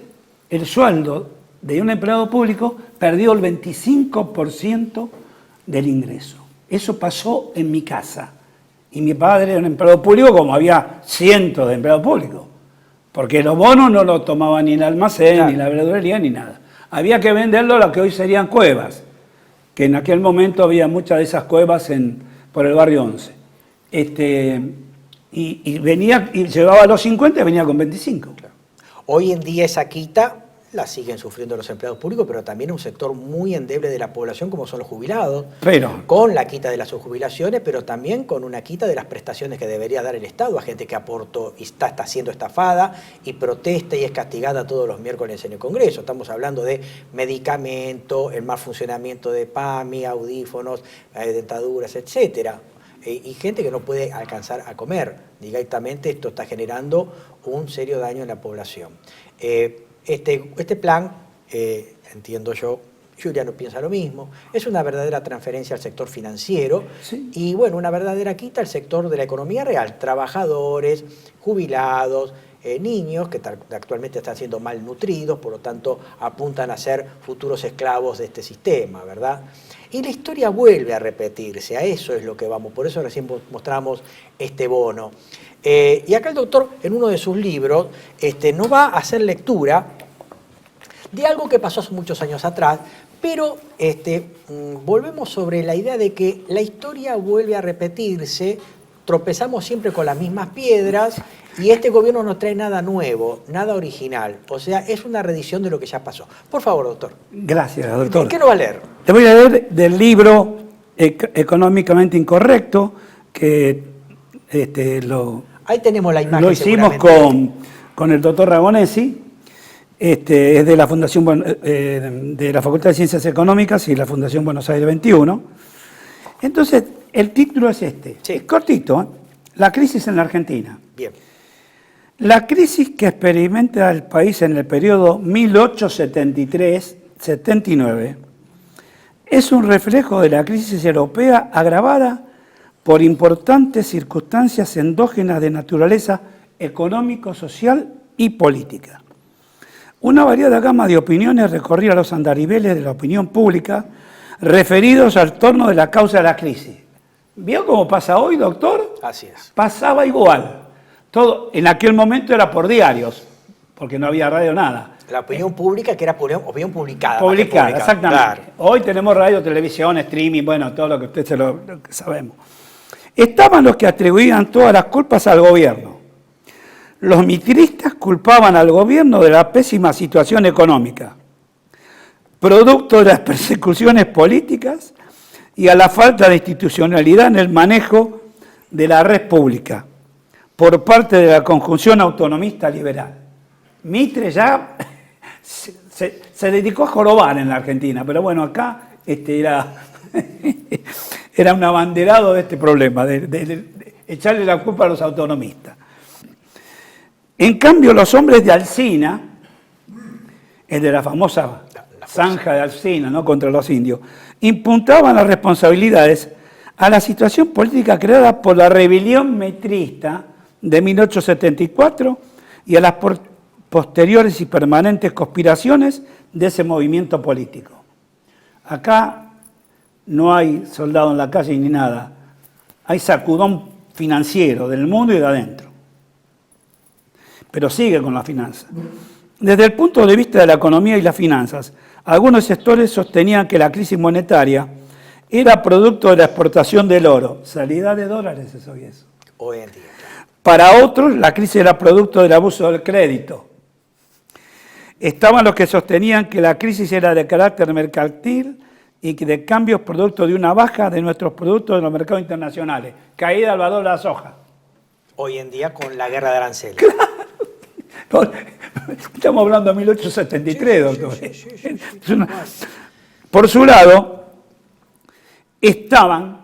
el sueldo de un empleado público perdió el 25% del ingreso. Eso pasó en mi casa. Y mi padre era un empleado público, como había cientos de empleados públicos. Porque los bonos no los tomaba ni el almacén, claro, ni la verdulería, ni nada. Había que venderlo a lo que hoy serían cuevas, que en aquel momento había muchas de esas cuevas por el barrio 11. Y llevaba los 50 y venía con 25. Claro. Hoy en día esa quita la siguen sufriendo los empleados públicos, pero también un sector muy endeble de la población como son los jubilados, con la quita de las subjubilaciones, pero también con una quita de las prestaciones que debería dar el Estado a gente que aportó y está siendo estafada y protesta y es castigada todos los miércoles en el Congreso. Estamos hablando de medicamentos, el mal funcionamiento de PAMI, audífonos, dentaduras, etcétera. Y gente que no puede alcanzar a comer. Directamente esto está generando un serio daño en la población. Este plan, entiendo yo, Juliano piensa lo mismo, es una verdadera transferencia al sector financiero, sí, y bueno, una verdadera quita al sector de la economía real, trabajadores, jubilados, niños que actualmente están siendo malnutridos, por lo tanto apuntan a ser futuros esclavos de este sistema, ¿verdad? Y la historia vuelve a repetirse, a eso es lo que vamos, por eso recién mostramos este bono. Y acá el doctor, en uno de sus libros, nos va a hacer lectura de algo que pasó hace muchos años atrás, pero volvemos sobre la idea de que la historia vuelve a repetirse, tropezamos siempre con las mismas piedras y este gobierno no trae nada nuevo, nada original. O sea, es una reedición de lo que ya pasó. Por favor, doctor. Gracias, doctor. ¿Qué nos va a leer? Te voy a leer del libro Económicamente Incorrecto, que ahí tenemos la imagen. Lo hicimos con el doctor Ragonesi. Es de la Fundación de la Facultad de Ciencias Económicas y la Fundación Buenos Aires 21. Entonces, el título es este. Sí. Es cortito, ¿eh? La crisis en la Argentina. Bien. La crisis que experimenta el país en el periodo 1873-79 es un reflejo de la crisis europea agravada por importantes circunstancias endógenas de naturaleza económico, social y política. Una variada gama de opiniones recorría los andariveles de la opinión pública referidos al torno de la causa de la crisis. ¿Vio cómo pasa hoy, doctor? Así es. Pasaba igual. Todo en aquel momento era por diarios, porque no había radio, nada. La opinión pública, que era opinión publicada. Publicada, exactamente. Claro. Hoy tenemos radio, televisión, streaming, bueno, todo lo que usted lo que sabemos. Estaban los que atribuían todas las culpas al gobierno. Los mitristas culpaban al gobierno de la pésima situación económica, producto de las persecuciones políticas y a la falta de institucionalidad en el manejo de la red pública por parte de la conjunción autonomista liberal. Mitre ya se dedicó a jorobar en la Argentina, pero bueno, acá era un abanderado de este problema, de echarle la culpa a los autonomistas. En cambio, los hombres de Alsina, el de la famosa zanja de Alsina, ¿no?, contra los indios, imputaban las responsabilidades a la situación política creada por la rebelión metrista de 1874 y a las posteriores y permanentes conspiraciones de ese movimiento político. Acá no hay soldado en la calle ni nada, hay sacudón financiero del mundo y de adentro, pero sigue con la finanza. Desde el punto de vista de la economía y las finanzas, algunos sectores sostenían que la crisis monetaria era producto de la exportación del oro, salida de dólares, eso y eso. Hoy en día. Para otros, la crisis era producto del abuso del crédito. Estaban los que sostenían que la crisis era de carácter mercantil y que de cambios producto de una baja de nuestros productos en los mercados internacionales, caída del valor de la soja. Hoy en día con la guerra de aranceles. Estamos hablando de 1873, doctor. Sí. Por su lado, estaban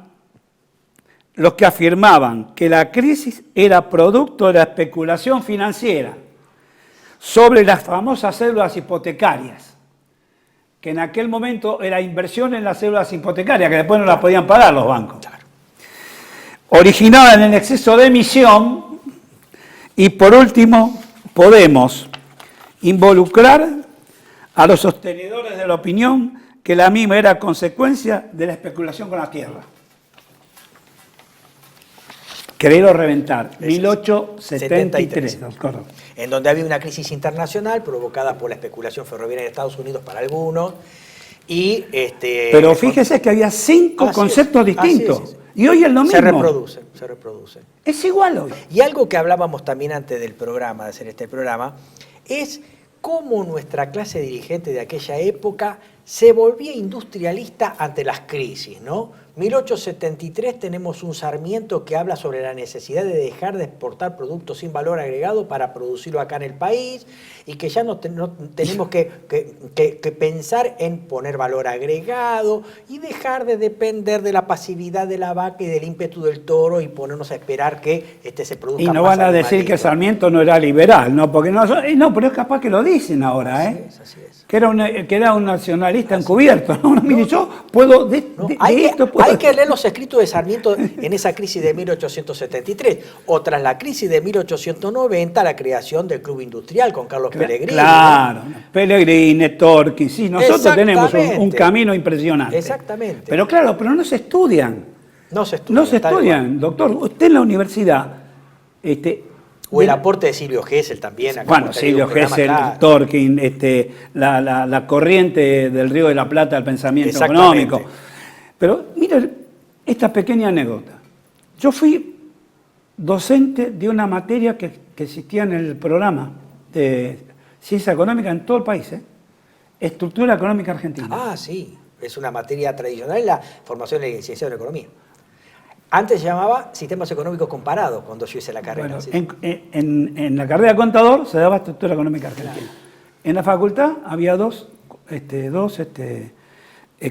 los que afirmaban que la crisis era producto de la especulación financiera sobre las famosas cédulas hipotecarias, que en aquel momento era inversión en las cédulas hipotecarias, que después no las podían pagar los bancos. Originada en el exceso de emisión. Y por último, podemos involucrar a los sostenedores de la opinión que la misma era consecuencia de la especulación con la tierra. Querido reventar, 1873, doctor. En donde había una crisis internacional provocada por la especulación ferroviaria de Estados Unidos para algunos. Y pero fíjese que había 5 conceptos distintos. Y hoy es lo mismo. Se reproduce. Es igual hoy. Y algo que hablábamos también antes del programa, de hacer este programa, es cómo nuestra clase dirigente de aquella época se volvía industrialista ante las crisis, ¿no? 1873 tenemos un Sarmiento que habla sobre la necesidad de dejar de exportar productos sin valor agregado para producirlo acá en el país y que ya no tenemos que pensar en poner valor agregado y dejar de depender de la pasividad de la vaca y del ímpetu del toro y ponernos a esperar que se produzca. Y no van a decir que Sarmiento no era liberal, ¿no? Porque no, pero es capaz que lo dicen ahora, ¿eh? Así es. Que era un nacionalista encubierto. No, mire, yo puedo hay que leer los escritos de Sarmiento en esa crisis de 1873, o tras la crisis de 1890, la creación del Club Industrial con Carlos Pellegrini. Claro, ¿no? Pellegrini, Torquín, sí, nosotros tenemos un camino impresionante. Exactamente. Pero claro, no se estudian. No se estudian, doctor. Usted en la universidad... o el aporte de Silvio Gesell también. Bueno, Silvio Gesell, claro. Torquín, la corriente del Río de la Plata del pensamiento económico. Pero mira esta pequeña anécdota. Yo fui docente de una materia que existía en el programa de ciencia económica en todo el país, Estructura económica argentina. Ah, sí, es una materia tradicional en la formación de licenciado en economía. Antes se llamaba Sistemas Económicos Comparados, cuando yo hice la carrera. Bueno, ¿sí? en la carrera de contador se daba Estructura Económica Argentina. Claro. En la facultad había dos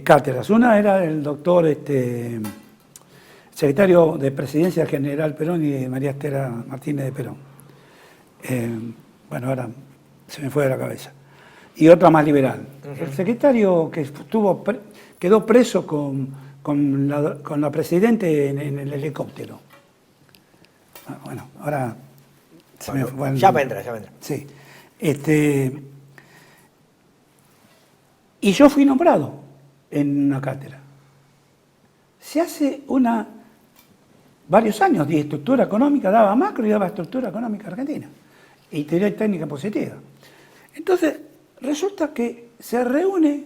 cátedras. Una era el doctor, se secretario de Presidencia General Perón y de María Estela Martínez de Perón. Bueno, ahora se me fue de la cabeza. Y otra más liberal. El secretario que quedó preso con la Presidente en el helicóptero. Bueno, ahora se me fue. Ya vendrá. Sí. Y yo fui nombrado en una cátedra. Se hace varios años de estructura económica, daba macro y daba estructura económica argentina. Y teoría técnica positiva. Entonces, resulta que se reúne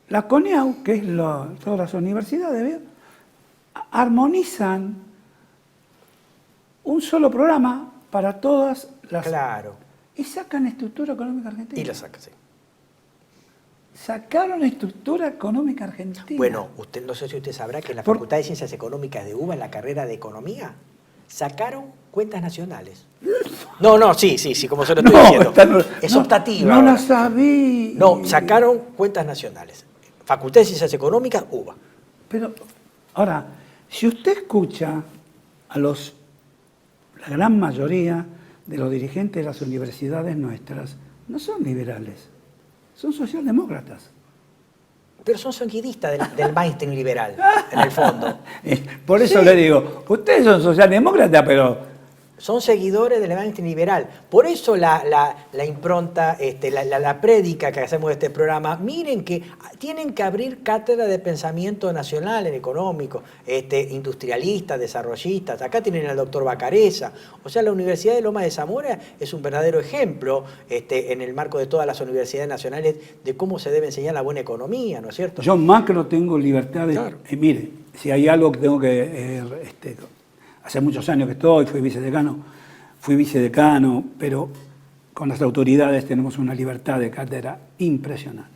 la CONEAU, que es todas las universidades, ¿ve? Armonizan un solo programa para todas las... Claro. Y sacan estructura económica argentina. Y lo saca, sí. Sacaron estructura económica argentina. Bueno, no sé si usted sabrá que en la Facultad de Ciencias Económicas de UBA, en la carrera de Economía, sacaron cuentas nacionales. No, sí, como se lo estoy diciendo. Es optativa. No la sabía. No, sacaron cuentas nacionales. Facultad de Ciencias Económicas, UBA. Pero, ahora, si usted escucha a la gran mayoría de los dirigentes de las universidades nuestras, no son liberales, son socialdemócratas. Pero son sanguinistas del mainstream liberal, en el fondo. Por eso le digo, ustedes son socialdemócratas, pero... Son seguidores del mainstream liberal. Por eso la impronta, la prédica que hacemos de este programa, miren que tienen que abrir cátedra de pensamiento nacional en económico, industrialistas, desarrollistas. Acá tienen al doctor Bacareza. O sea, la Universidad de Lomas de Zamora es un verdadero ejemplo en el marco de todas las universidades nacionales de cómo se debe enseñar la buena economía, ¿no es cierto? Yo macro tengo libertad de... Claro. Mire, si hay algo que tengo que... hace muchos años que estoy, fui vicedecano, pero con las autoridades tenemos una libertad de cátedra impresionante.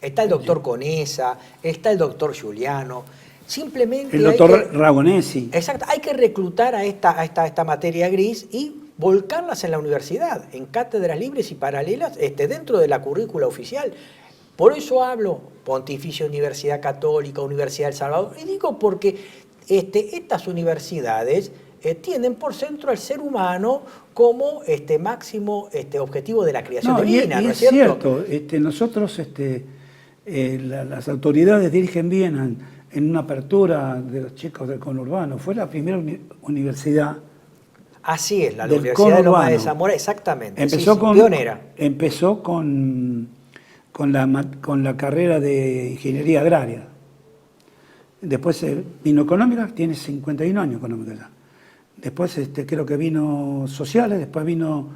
Está el doctor Conesa, está el doctor Giuliano. Simplemente el doctor Ragonesi. Exacto, hay que reclutar a esta materia gris y volcarlas en la universidad, en cátedras libres y paralelas dentro de la currícula oficial. Por eso hablo Pontificia Universidad Católica, Universidad del Salvador, y digo porque estas universidades tienen por centro al ser humano como máximo objetivo de la creación divina, ¿no es cierto? Nosotros, las autoridades dirigen bien en una apertura de los chicos del conurbano. Fue la primera universidad. Así es, la Universidad de Lomas de Zamora, exactamente. Pionera. Empezó con la carrera de ingeniería agraria. Después vino económica, tiene 51 años económica ya. Después creo que vino sociales, después vino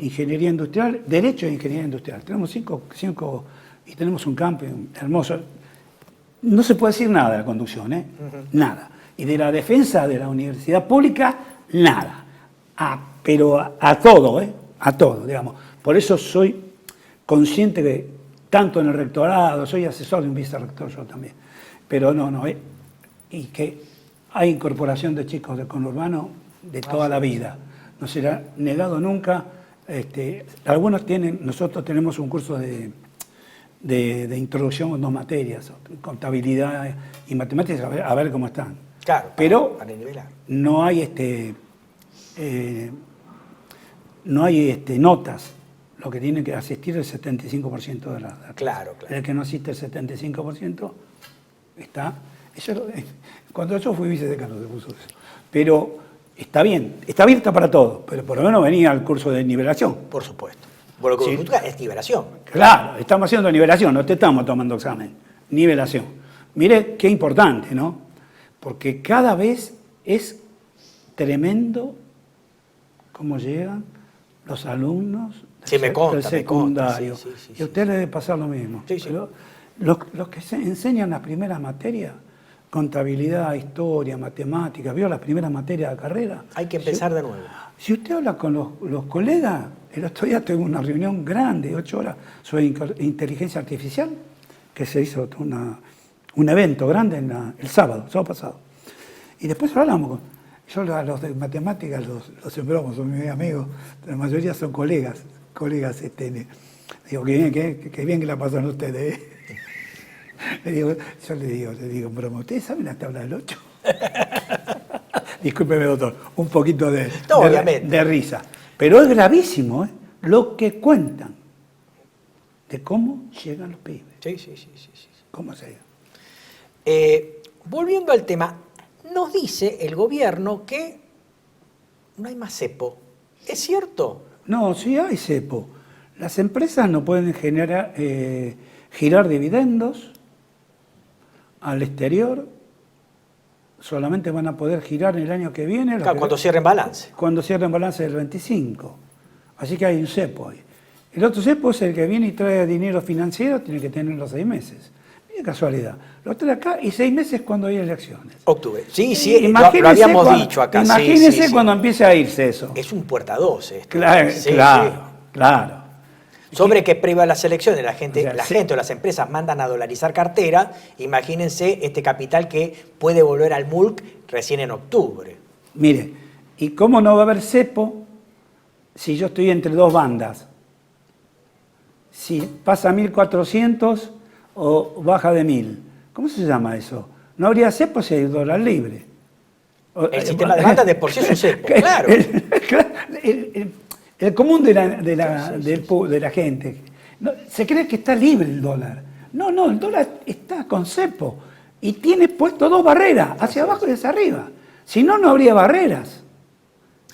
ingeniería industrial, derecho e ingeniería industrial. Tenemos cinco y tenemos un campus hermoso. No se puede decir nada de la conducción, nada. Y de la defensa de la universidad pública, nada. Pero a todo, a todo, digamos. Por eso soy consciente que tanto en el rectorado, soy asesor de un vicerrector yo también. Pero no, y que hay incorporación de chicos del conurbano de toda la vida. No será negado nunca. Nosotros tenemos un curso de introducción en 2 materias, contabilidad y matemáticas, a ver cómo están. Claro, pero para nivelar. No hay notas. Lo que tiene que asistir el 75% de la Claro. El que no asiste el 75% está... Cuando yo fui vicedecano se puso eso. Pero está bien, está abierta para todos, pero por lo menos venía al curso de nivelación. Por supuesto. Por lo que busca es nivelación. Claro, estamos haciendo nivelación, no te estamos tomando examen. Nivelación. Mire qué importante, ¿no? Porque cada vez es tremendo cómo llegan los alumnos del secundario. Sí. Y a usted le debe pasar lo mismo. Sí. Pero los que se enseñan las primeras materias, contabilidad, historia, matemáticas, vio las primeras materias de carrera. Hay que empezar de nuevo. Si usted habla con los colegas, el otro día tuve una reunión grande, 8 horas, sobre inteligencia artificial, que se hizo un evento grande el sábado pasado. Y después hablamos yo a los de matemáticas los sembramos, son mis amigos, la mayoría son colegas. Digo, qué bien que la pasan ustedes. Yo le digo, broma, ¿ustedes saben la tabla del 8? discúlpeme doctor, un poquito No, obviamente. de risa. Pero es gravísimo, ¿eh? Lo que cuentan de cómo llegan los pibes. Sí. ¿Cómo se llega? Volviendo al tema, nos dice el gobierno que no hay más cepo. ¿Es cierto? No, sí hay cepo. Las empresas no pueden girar dividendos al exterior, solamente van a poder girar el año que viene. Claro, cuando cierren balance. Cuando cierren balance del 25. Así que hay un cepo ahí. El otro cepo es el que viene y trae dinero financiero, tiene que tenerlo 6 meses. Mira casualidad. Lo trae acá y 6 meses cuando hay elecciones. Octubre. Sí, Imagínese lo habíamos cuando, dicho acá. Imagínese Sí. cuando empiece a irse eso. Es un puerta 12 esto. Claro, Sí, claro. Sobre que previo a las elecciones la gente O o las empresas mandan a dolarizar cartera, imagínense este capital que puede volver al MULC recién en octubre. Mire, ¿y cómo no va a haber cepo si yo estoy entre dos bandas? Si pasa 1.400 o baja de 1.000. ¿Cómo se llama eso? No habría cepo si hay dólar libre. El sistema de bandas de por sí es un cepo, claro. El común de la gente se cree que está libre el dólar. No, el dólar está con cepo y tiene puesto 2 barreras, hacia abajo y hacia arriba. Si no, no habría barreras.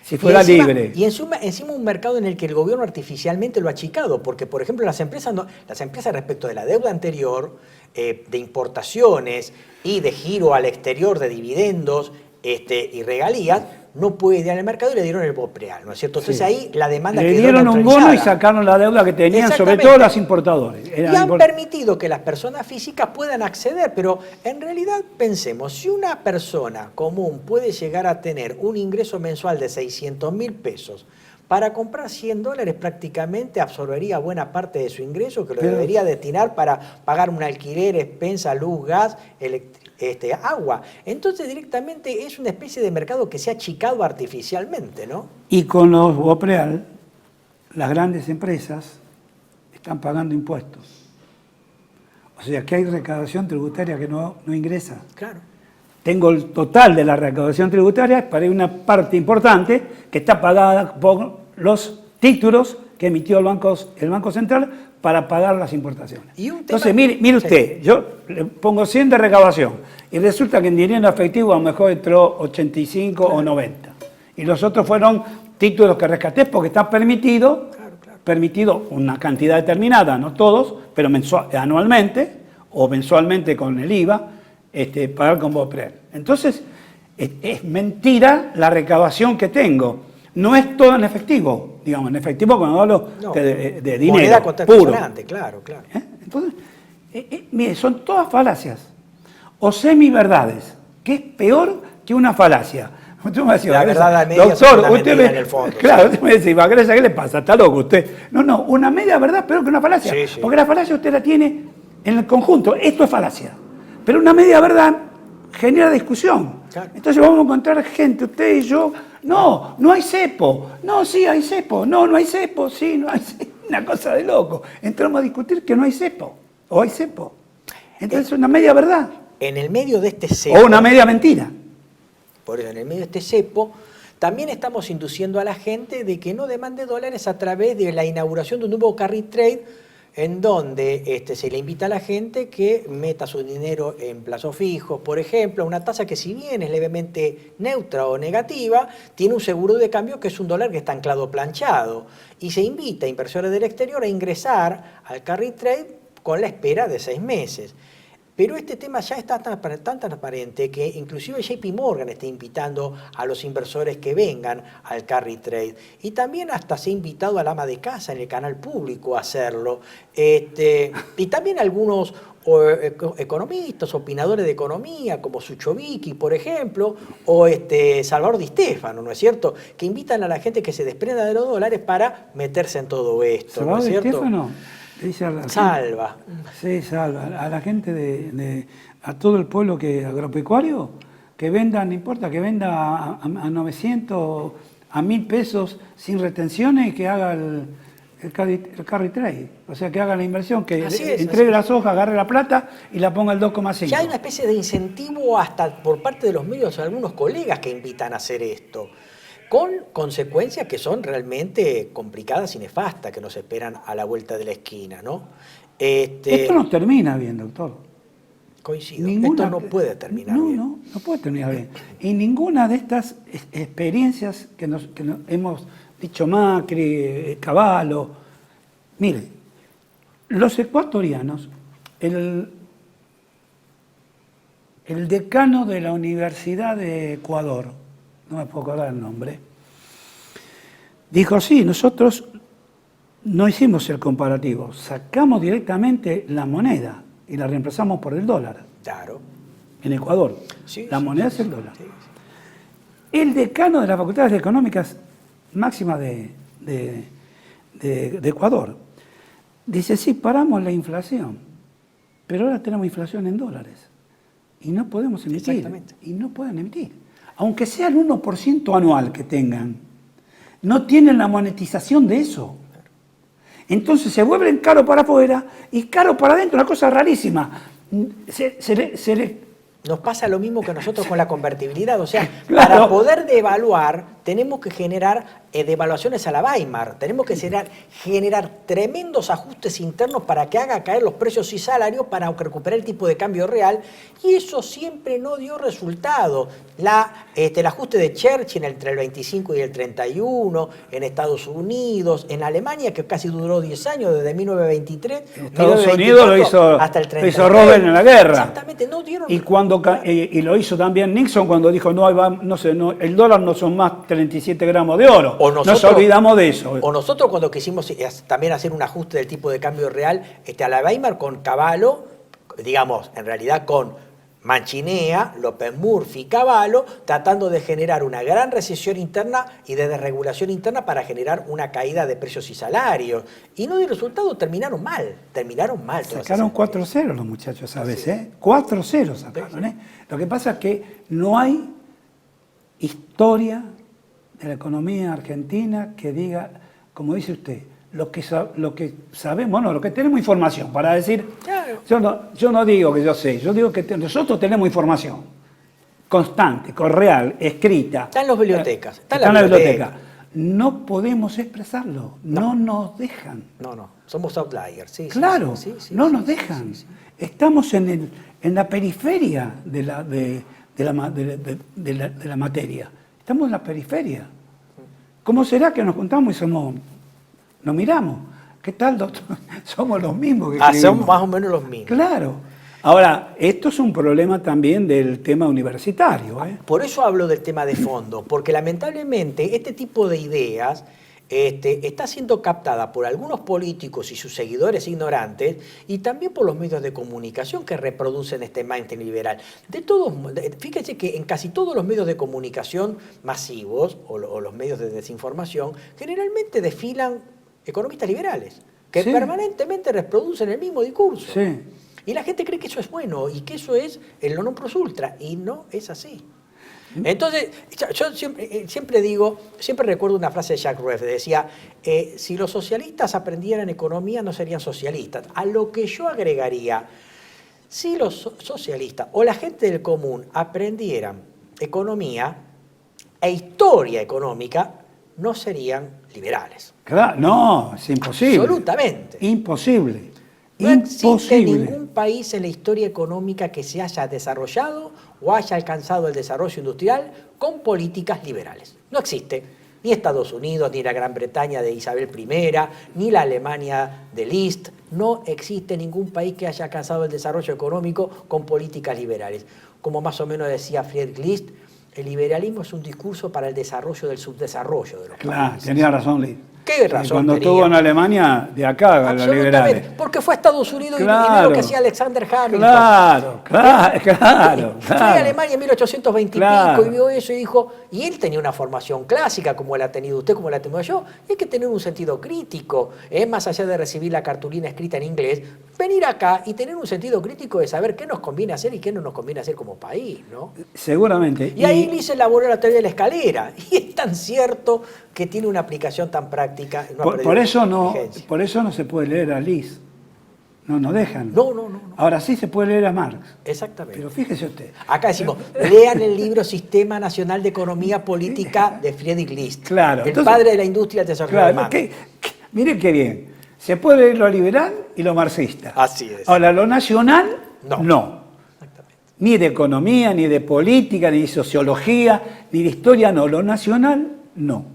Si fuera libre. Y encima un mercado en el que el gobierno artificialmente lo ha achicado, porque por ejemplo las empresas respecto de la deuda anterior, de importaciones y de giro al exterior de dividendos y regalías, no puede ir al mercado y le dieron el BOPREAL, ¿no es cierto? Entonces ahí la demanda le quedó dieron un bono y sacaron la deuda que tenían, sobre todo los importadores. Y han permitido que las personas físicas puedan acceder, pero en realidad pensemos, si una persona común puede llegar a tener un ingreso mensual de 600.000 pesos, para comprar $100 prácticamente absorbería buena parte de su ingreso, que lo debería destinar para pagar un alquiler, expensa, luz, gas, agua. Entonces directamente es una especie de mercado que se ha achicado artificialmente, ¿no? Y con los BOPREAL, las grandes empresas están pagando impuestos. O sea que hay recaudación tributaria que no ingresa. Claro. Tengo el total de la recaudación tributaria para una parte importante que está pagada por los títulos que emitió el Banco Central para pagar las importaciones. Entonces, mire usted, yo le pongo 100 de recaudación y resulta que en dinero efectivo a lo mejor entró 85 o 90. Y los otros fueron títulos que rescaté porque está permitido una cantidad determinada, no todos, pero anualmente o mensualmente con el IVA, pagar con BOPREAL. Entonces, es mentira la recaudación que tengo. No es todo en efectivo, digamos, en efectivo cuando hablo de dinero moneda puro. Claro. Entonces, mire, son todas falacias o semiverdades, que es peor que una falacia. Usted me decía, la verdad a media doctor, usted en el fondo. Claro, usted me dice, Bagresa, ¿qué le pasa? ¿Está loco usted? No, una media verdad es peor que una falacia. Sí. Porque la falacia usted la tiene en el conjunto. Esto es falacia. Pero una media verdad genera discusión. Claro. Entonces vamos a encontrar gente, usted y yo, no hay cepo. No, sí hay cepo. No hay cepo. Sí, no hay cepo. Una cosa de loco. Entramos a discutir que no hay cepo. O hay cepo. Entonces es una media verdad. En el medio de este cepo. O una media mentira. Por eso, en el medio de este cepo, también estamos induciendo a la gente de que no demande dólares a través de la inauguración de un nuevo carry trade, en donde se le invita a la gente que meta su dinero en plazos fijos, por ejemplo, una tasa que si bien es levemente neutra o negativa, tiene un seguro de cambio que es un dólar que está anclado planchado. Y se invita a inversores del exterior a ingresar al carry trade con la espera de 6 meses. Pero este tema ya está tan transparente que inclusive JP Morgan está invitando a los inversores que vengan al carry trade. Y también hasta se ha invitado al ama de casa en el canal público a hacerlo. Y también algunos economistas, opinadores de economía, como Suchovicki, por ejemplo, o Salvador Di Stefano, ¿no es cierto?, que invitan a la gente que se desprenda de los dólares para meterse en todo esto, ¿no es cierto? Stefano dice salva. Sí, salva. A la gente a todo el pueblo agropecuario, que venda, no importa, que venda a 900, a 1.000 pesos sin retenciones y que haga el carry trade. O sea, que haga la inversión, que así entregue la soja, agarre la plata y la ponga al 2,5. Ya hay una especie de incentivo hasta por parte de los medios, algunos colegas que invitan a hacer esto, con consecuencias que son realmente complicadas y nefastas, que nos esperan a la vuelta de la esquina, ¿no? Esto no termina bien, doctor. Coincido, esto no puede terminar bien. No puede terminar bien. Y ninguna de estas experiencias que nos hemos dicho Macri, Cavallo, mire, los ecuatorianos, el decano de la Universidad de Ecuador, no me puedo acordar el nombre, dijo, sí, nosotros no hicimos el comparativo, sacamos directamente la moneda y la reemplazamos por el dólar. Claro. En Ecuador. Sí, la moneda es el dólar. Sí. El decano de las facultades económicas máximas de Ecuador dice, sí, paramos la inflación, pero ahora tenemos inflación en dólares y no podemos emitir. Exactamente. Y no pueden emitir. Aunque sea el 1% anual que tengan, no tienen la monetización de eso. Entonces se vuelven caro para afuera y caro para adentro, una cosa rarísima. Nos pasa lo mismo que nosotros con la convertibilidad, o sea, Claro. Para poder devaluar tenemos que generar devaluaciones a la Weimar, tenemos que generar tremendos ajustes internos para que haga caer los precios y salarios para recuperar el tipo de cambio real, y eso siempre no dio resultado. El ajuste de Churchill entre el 25 y el 31, en Estados Unidos, en Alemania, que casi duró 10 años, desde 1923, Estados Unidos lo hizo, hasta el 33. Lo hizo Roosevelt en la guerra. Exactamente, no dieron. Y lo hizo también Nixon cuando dijo, el dólar no son más 37 gramos de oro. Nos olvidamos de eso. O nosotros cuando quisimos también hacer un ajuste del tipo de cambio real a la Weimar con Cavallo, digamos, en realidad con Mancinea, López Murphy, Cavallo, tratando de generar una gran recesión interna y de desregulación interna para generar una caída de precios y salarios. Y no dio resultado, terminaron mal. Sacaron 4-0 los muchachos, ¿sabes? 4-0 sacaron. Lo que pasa es que no hay historia de la economía argentina que diga, como dice usted, lo que sabemos, lo que tenemos información para decir. Claro. Yo no digo que yo sé, yo digo que nosotros tenemos información constante, real, escrita. Está en las bibliotecas. Está en la biblioteca. No podemos expresarlo, no nos dejan. No, somos outliers. Sí, claro, no nos dejan. Sí. Estamos en la periferia de la materia. Estamos en la periferia. ¿Cómo será que nos juntamos y nos miramos? ¿Qué tal, doctor? Somos los mismos que escribimos. Somos más o menos los mismos. Claro. Ahora, esto es un problema también del tema universitario. Por eso hablo del tema de fondo, porque lamentablemente este tipo de ideas está siendo captada por algunos políticos y sus seguidores ignorantes y también por los medios de comunicación que reproducen este mindset liberal. Fíjense que en casi todos los medios de comunicación masivos o los medios de desinformación generalmente desfilan economistas liberales que permanentemente reproducen el mismo discurso. Sí. Y la gente cree que eso es bueno y que eso es el non plus ultra, y no es así. Entonces, yo siempre recuerdo una frase de Jacques Rueff, decía, si los socialistas aprendieran economía no serían socialistas. A lo que yo agregaría, si los socialistas o la gente del común aprendieran economía e historia económica, no serían liberales. Claro, no, es imposible. Absolutamente. Imposible. No existe ningún país en la historia económica que se haya desarrollado o haya alcanzado el desarrollo industrial con políticas liberales. No existe. Ni Estados Unidos, ni la Gran Bretaña de Isabel I, ni la Alemania de Liszt. No existe ningún país que haya alcanzado el desarrollo económico con políticas liberales. Como más o menos decía Friedrich List, el liberalismo es un discurso para el desarrollo del subdesarrollo de los países. Claro, tenía razón List. ¿Qué razón cuando tenía? estuvo en Alemania, de acá, los liberales. Porque fue a Estados Unidos claro, y vio lo que hacía Alexander Hamilton. Claro. Fue a Alemania en 1820 claro. y pico y vio eso y dijo, y él tenía una formación clásica como la ha tenido usted, como la tengo yo, y hay que tener un sentido crítico, más allá de recibir la cartulina escrita en inglés, venir acá y tener un sentido crítico de saber qué nos conviene hacer y qué no nos conviene hacer como país, ¿no? Seguramente. Y ahí List elaboró la teoría de la escalera. Y tan cierto que tiene una aplicación tan práctica? No ha perdido Por eso no se puede leer a Lis. No dejan. No. Ahora sí se puede leer a Marx. Exactamente. Pero fíjese usted. Acá decimos, lean el libro Sistema Nacional de Economía Política de Friedrich List. Claro. El Entonces, padre de la industria del desarrollo claro, alemán. miren qué bien. Se puede leer lo liberal y lo marxista. Así es. Ahora, lo nacional, no. Exactamente. Ni de economía, ni de política, ni de sociología, ni de historia, no. Lo nacional, no.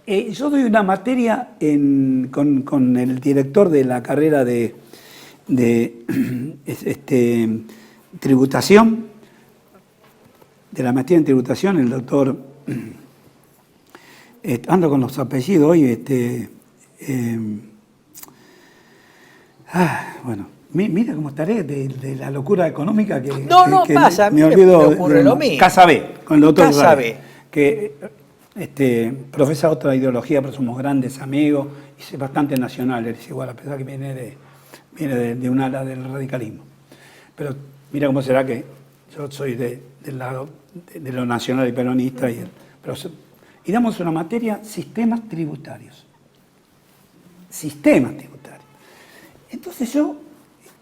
Yo doy una materia con el director de la carrera de tributación, de la maestría en tributación, el doctor, ando con los apellidos hoy, bueno, mira cómo estaré de la locura económica que pasa, me me olvido ocurre lo mismo. Casabé, con el doctor Casabé. que profesa otra ideología, pero somos grandes amigos y es bastante nacional, él es igual, a pesar que viene de un ala del radicalismo. Pero mira cómo será que yo soy del lado de lo nacional y peronista y damos una materia, sistemas tributarios. Sistemas tributarios. Entonces yo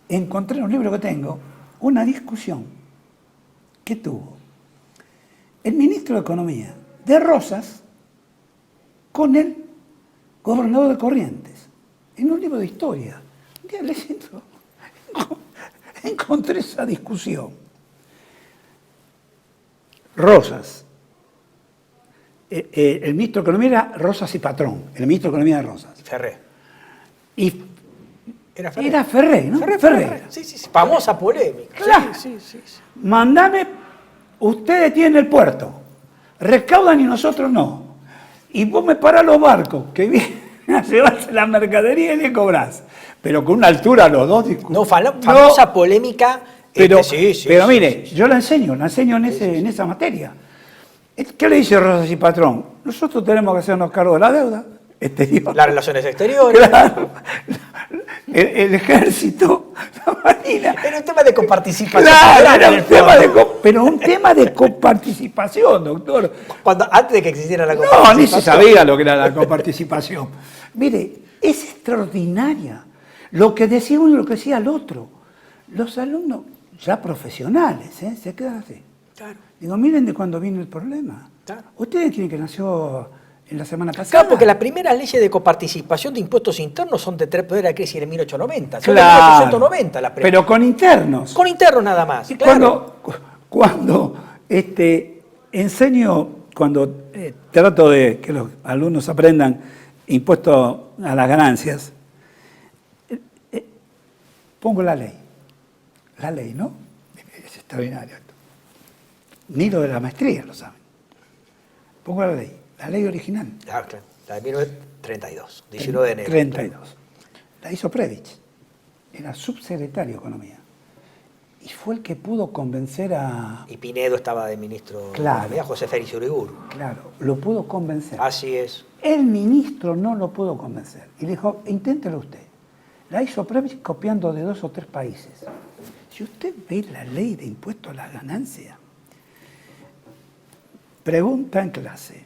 encontré en un libro que tengo una discusión que tuvo el ministro de Economía de Rosas con el gobernador de Corrientes, en un libro de historia. Un día leyendo, encontré esa discusión. Rosas. El ministro de Economía era Rosas y Patrón, el ministro de Economía de Rosas. Ferré. Y Era Ferré, ¿no? Ferré. Sí. Famosa polémica. Claro. Sí. Mandame, ustedes tienen el puerto, recaudan y nosotros no. Y vos me parás los barcos que vienen a llevarse la mercadería y le cobrás. Pero con una altura los dos discuten. No, famosa polémica. Pero Pero mire, yo la enseño en esa materia. ¿Qué le dice Rosas y Patrón? Nosotros tenemos que hacernos cargo de la deuda exterior. Las relaciones exteriores. Claro. El ejército, la marina. Era un tema de coparticipación. Claro, era un tema de coparticipación, doctor. Antes de que existiera la coparticipación. No, ni se sabía lo que era la coparticipación. Mire, es extraordinaria lo que decía uno y lo que decía el otro. Los alumnos, ya profesionales, se quedan así. Claro. Digo, miren de cuándo vino el problema. Claro. Ustedes creen que nació en la semana pasada. Claro, porque las primeras leyes de coparticipación de impuestos internos son de poder de la crisis en 1890. Son Claro, de 1890 las primeras. pero con internos. Con internos nada más. Y Claro. cuando enseño, cuando trato de que los alumnos aprendan impuesto a las ganancias, pongo la ley. La ley, ¿no? Es extraordinario esto. Ni lo de la maestría lo saben. Pongo la ley original. Claro. La de 1932, 19 de enero. 32. La hizo Previch. Era subsecretario de Economía. Y fue el que pudo convencer a... Y Pinedo estaba de ministro. Claro. De José Félix Uriburu. Claro, lo pudo convencer. Así es. El ministro no lo pudo convencer. Y le dijo, inténtelo usted. La hizo Previch copiando de 2 o 3 países. Si usted ve la ley de impuesto a la ganancia, pregunta en clase,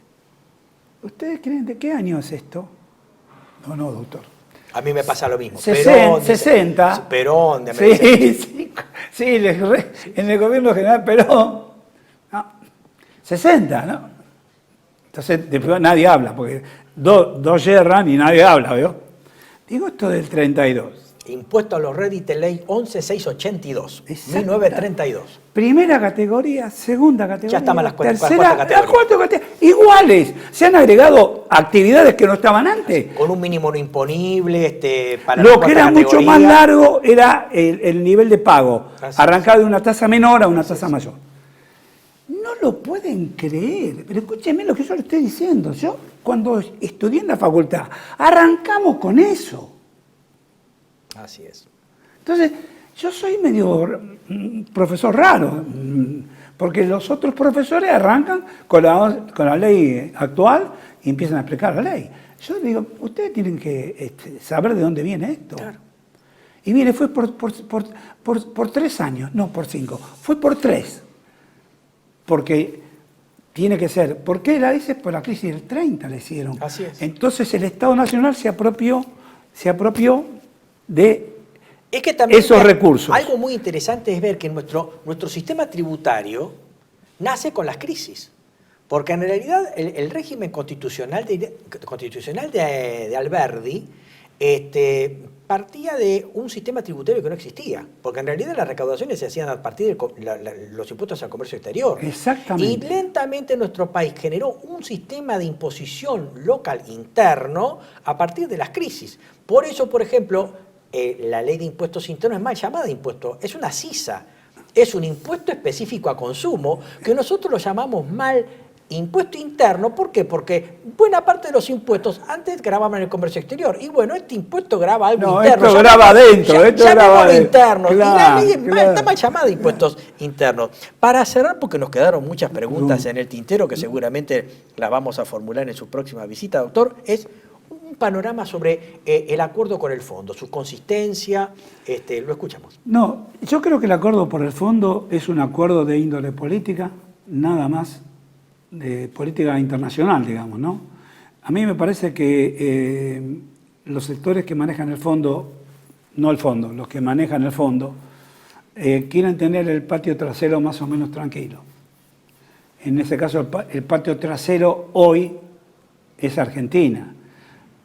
¿ustedes creen de qué año es esto? No, doctor. A mí me pasa lo mismo. 60. Perón, de Sí, en el gobierno general Perón. No, 60, ¿no? Entonces, después nadie habla, porque dos yerran y nadie habla, ¿veo? Digo esto del 32. Impuesto a los réditos, ley 11682, 1932. Primera categoría, segunda categoría, Ya estaban las tercera, cuarta las cuatro categorías. Iguales. Se han agregado actividades que no estaban antes. Con un mínimo no imponible. Para Lo la que era cuarta mucho categoría. más largo era el nivel de pago. Así Arrancar de una tasa menor a una tasa mayor. No lo pueden creer. Pero escúchenme lo que yo le estoy diciendo. Yo, cuando estudié en la facultad, arrancamos con eso. Así es. Entonces, yo soy medio profesor raro, porque los otros profesores arrancan con la ley actual y empiezan a explicar la ley. Yo digo, ustedes tienen que saber de dónde viene esto. Claro. Y mire, fue por 3 años, no por 5, fue por 3. Porque tiene que ser. ¿Por qué la dice? Por la crisis del 30 la hicieron. Así es. Entonces el Estado Nacional se apropió de Es que también esos recursos. algo muy interesante es ver que nuestro sistema tributario nace con las crisis. Porque en realidad el régimen constitucional de Alberdi partía de un sistema tributario que no existía. Porque en realidad las recaudaciones se hacían a partir de los impuestos al comercio exterior. Exactamente. Y lentamente nuestro país generó un sistema de imposición local interno a partir de las crisis. Por eso, por ejemplo, la ley de impuestos internos es mal llamada impuesto, es una CISA, es un impuesto específico a consumo que nosotros lo llamamos mal impuesto interno. ¿Por qué? Porque buena parte de los impuestos antes gravaban en el comercio exterior. Y bueno, este impuesto grava algo interno. Esto grava adentro. Esto grava adentro. Interno. Claro, y la ley está mal llamada impuestos internos. Para cerrar, porque nos quedaron muchas preguntas en el tintero que seguramente las vamos a formular en su próxima visita, doctor, es un panorama sobre el acuerdo con el fondo, su consistencia, lo escuchamos. No, yo creo que el acuerdo por el fondo es un acuerdo de índole política, nada más, de política internacional, digamos, ¿no? A mí me parece que los sectores que manejan el fondo, no el fondo, los que manejan el fondo, quieren tener el patio trasero más o menos tranquilo. En ese caso, el patio trasero hoy es Argentina.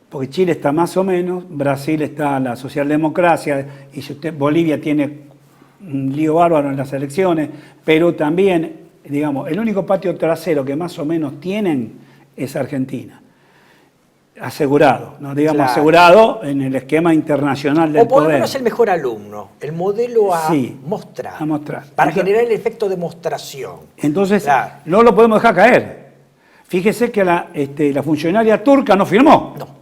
Porque Chile está más o menos, Brasil está la socialdemocracia, y si Bolivia tiene un lío bárbaro en las elecciones, Perú también, digamos, el único patio trasero que más o menos tienen es Argentina. Asegurado, ¿no? Digamos, claro, asegurado en el esquema internacional del poder. O por lo poder. menos el mejor alumno, el modelo a Sí, mostrar. a mostrar. Para Entonces, generar el efecto de demostración. Entonces, claro, no lo podemos dejar caer. Fíjese que la funcionaria turca no firmó. No.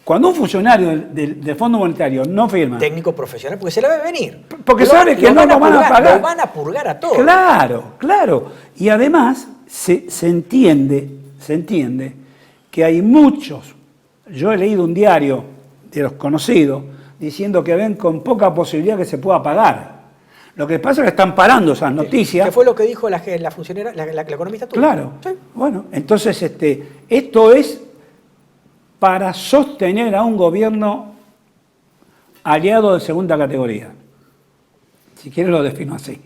Cuando un funcionario del Fondo Monetario no firma, Técnico profesional, porque se la ve venir. porque sabe que no lo van a pagar. Lo van a purgar a todos. Claro, claro. Y además se entiende que hay muchos, yo he leído un diario de los conocidos diciendo que ven con poca posibilidad que se pueda pagar. Lo que pasa es que están parando esas noticias. ¿Qué fue lo que dijo la funcionaria, la economista turca? Claro. Sí. Bueno, entonces esto es para sostener a un gobierno aliado de segunda categoría. Si quiere lo defino así.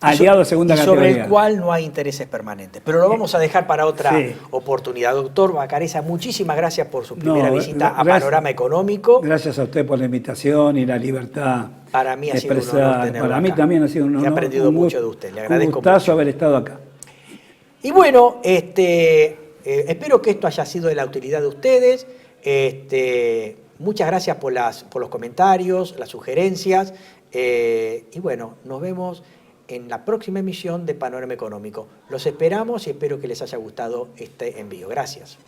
Aliado de segunda categoría. Sobre el cual no hay intereses permanentes. Pero lo vamos a dejar para otra oportunidad. Doctor Vacarezza, muchísimas gracias por su primera visita a Panorama Económico. Gracias a usted por la invitación y la libertad para mí de ha sido expresar. un honor tenerlo Para mí acá. también ha sido un honor. He aprendido mucho de usted. Le agradezco un gustazo mucho haber estado acá. Y bueno, espero que esto haya sido de la utilidad de ustedes. Muchas gracias por los comentarios, las sugerencias. Y bueno, nos vemos en la próxima emisión de Panorama Económico. Los esperamos y espero que les haya gustado este envío. Gracias.